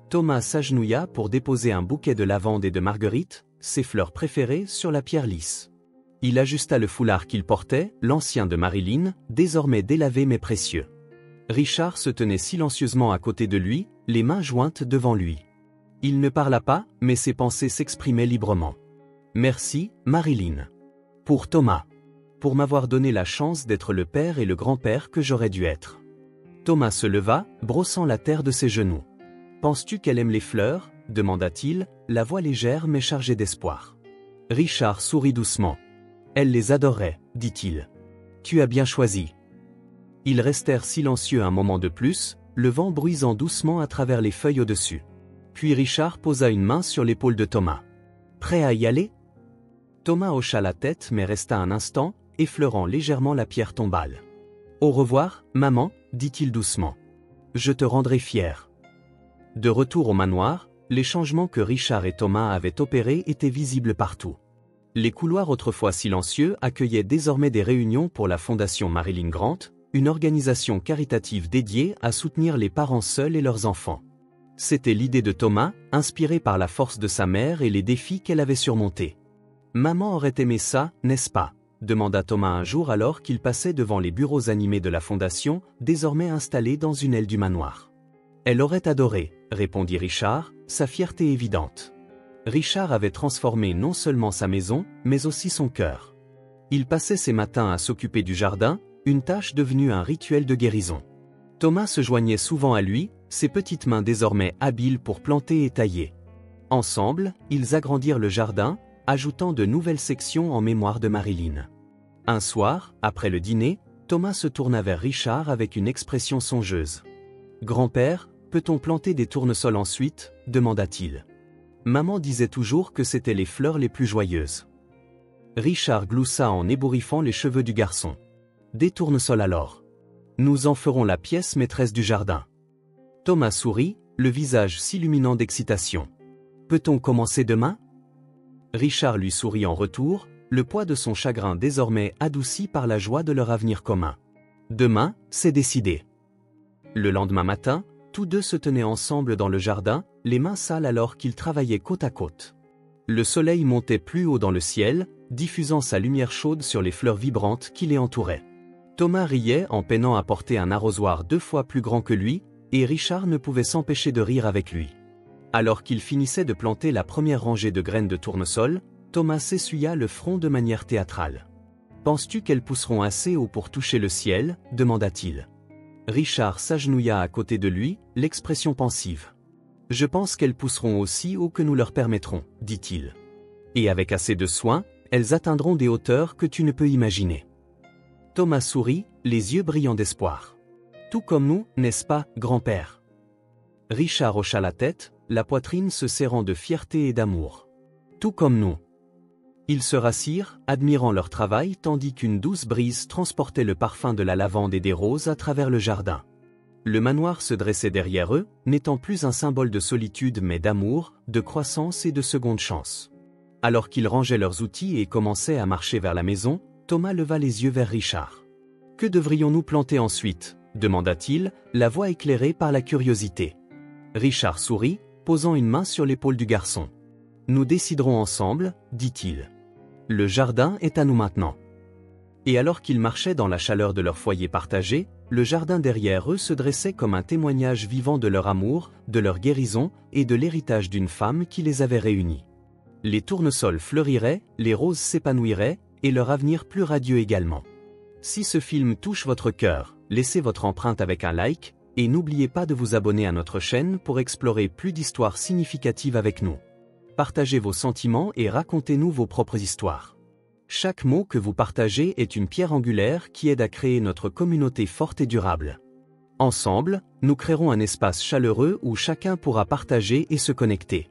Thomas s'agenouilla pour déposer un bouquet de lavande et de marguerites, ses fleurs préférées, sur la pierre lisse. Il ajusta le foulard qu'il portait, l'ancien de Marilyn, désormais délavé mais précieux. Richard se tenait silencieusement à côté de lui, les mains jointes devant lui. Il ne parla pas, mais ses pensées s'exprimaient librement. « Merci, Marilyn. Pour Thomas. Pour m'avoir donné la chance d'être le père et le grand-père que j'aurais dû être. Thomas se leva, brossant la terre de ses genoux. « Penses-tu qu'elle aime les fleurs » demanda-t-il, la voix légère mais chargée d'espoir. Richard sourit doucement. « Elle les adorerait, dit-il. Tu as bien choisi. » Ils restèrent silencieux un moment de plus, le vent bruisant doucement à travers les feuilles au-dessus. Puis Richard posa une main sur l'épaule de Thomas. « Prêt à y aller » Thomas hocha la tête mais resta un instant, effleurant légèrement la pierre tombale. « Au revoir, maman, dit-il doucement. Je te rendrai fier. » De retour au manoir, les changements que Richard et Thomas avaient opérés étaient visibles partout. Les couloirs autrefois silencieux accueillaient désormais des réunions pour la Fondation Marilyn Grant, une organisation caritative dédiée à soutenir les parents seuls et leurs enfants. C'était l'idée de Thomas, inspirée par la force de sa mère et les défis qu'elle avait surmontés. « Maman aurait aimé ça, n'est-ce pas ?» demanda Thomas un jour alors qu'il passait devant les bureaux animés de la Fondation, désormais installés dans une aile du manoir. « Elle aurait adoré », répondit Richard, sa fierté évidente. Richard avait transformé non seulement sa maison, mais aussi son cœur. Il passait ses matins à s'occuper du jardin, une tâche devenue un rituel de guérison. Thomas se joignait souvent à lui, ses petites mains désormais habiles pour planter et tailler. Ensemble, ils agrandirent le jardin, ajoutant de nouvelles sections en mémoire de Marilyn. Un soir, après le dîner, Thomas se tourna vers Richard avec une expression songeuse. « Grand-père, peut-on planter des tournesols ensuite » demanda-t-il. Maman disait toujours que c'étaient les fleurs les plus joyeuses. Richard gloussa en ébouriffant les cheveux du garçon. « Des tournesols alors. Nous en ferons la pièce maîtresse du jardin. » Thomas sourit, le visage s'illuminant d'excitation. « Peut-on commencer demain » Richard lui sourit en retour, le poids de son chagrin désormais adouci par la joie de leur avenir commun. Demain, c'est décidé. Le lendemain matin, tous deux se tenaient ensemble dans le jardin, les mains sales alors qu'ils travaillaient côte à côte. Le soleil montait plus haut dans le ciel, diffusant sa lumière chaude sur les fleurs vibrantes qui les entouraient. Thomas riait en peinant à porter un arrosoir 2 fois plus grand que lui, et Richard ne pouvait s'empêcher de rire avec lui. Alors qu'il finissait de planter la première rangée de graines de tournesol, Thomas s'essuya le front de manière théâtrale. « Penses-tu qu'elles pousseront assez haut pour toucher le ciel » demanda-t-il. Richard s'agenouilla à côté de lui, l'expression pensive. « Je pense qu'elles pousseront aussi haut que nous leur permettrons, dit-il. Et avec assez de soin, elles atteindront des hauteurs que tu ne peux imaginer. » Thomas sourit, les yeux brillants d'espoir. « Tout comme nous, n'est-ce pas, grand-père » Richard hocha la tête, la poitrine se serrant de fierté et d'amour. « Tout comme nous. » Ils se rassirent, admirant leur travail tandis qu'une douce brise transportait le parfum de la lavande et des roses à travers le jardin. Le manoir se dressait derrière eux, n'étant plus un symbole de solitude mais d'amour, de croissance et de seconde chance. Alors qu'ils rangeaient leurs outils et commençaient à marcher vers la maison, Thomas leva les yeux vers Richard. « Que devrions-nous planter ensuite » demanda-t-il, la voix éclairée par la curiosité. Richard sourit, posant une main sur l'épaule du garçon. « Nous déciderons ensemble, dit-il. Le jardin est à nous maintenant. » Et alors qu'ils marchaient dans la chaleur de leur foyer partagé, le jardin derrière eux se dressait comme un témoignage vivant de leur amour, de leur guérison et de l'héritage d'une femme qui les avait réunis. Les tournesols fleuriraient, les roses s'épanouiraient, et leur avenir plus radieux également. Si ce film touche votre cœur, laissez votre empreinte avec un like, et n'oubliez pas de vous abonner à notre chaîne pour explorer plus d'histoires significatives avec nous. Partagez vos sentiments et racontez-nous vos propres histoires. Chaque mot que vous partagez est une pierre angulaire qui aide à créer notre communauté forte et durable. Ensemble, nous créerons un espace chaleureux où chacun pourra partager et se connecter.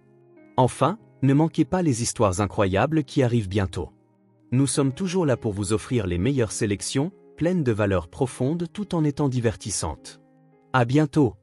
Enfin, ne manquez pas les histoires incroyables qui arrivent bientôt. Nous sommes toujours là pour vous offrir les meilleures sélections, pleines de valeurs profondes tout en étant divertissantes. À bientôt!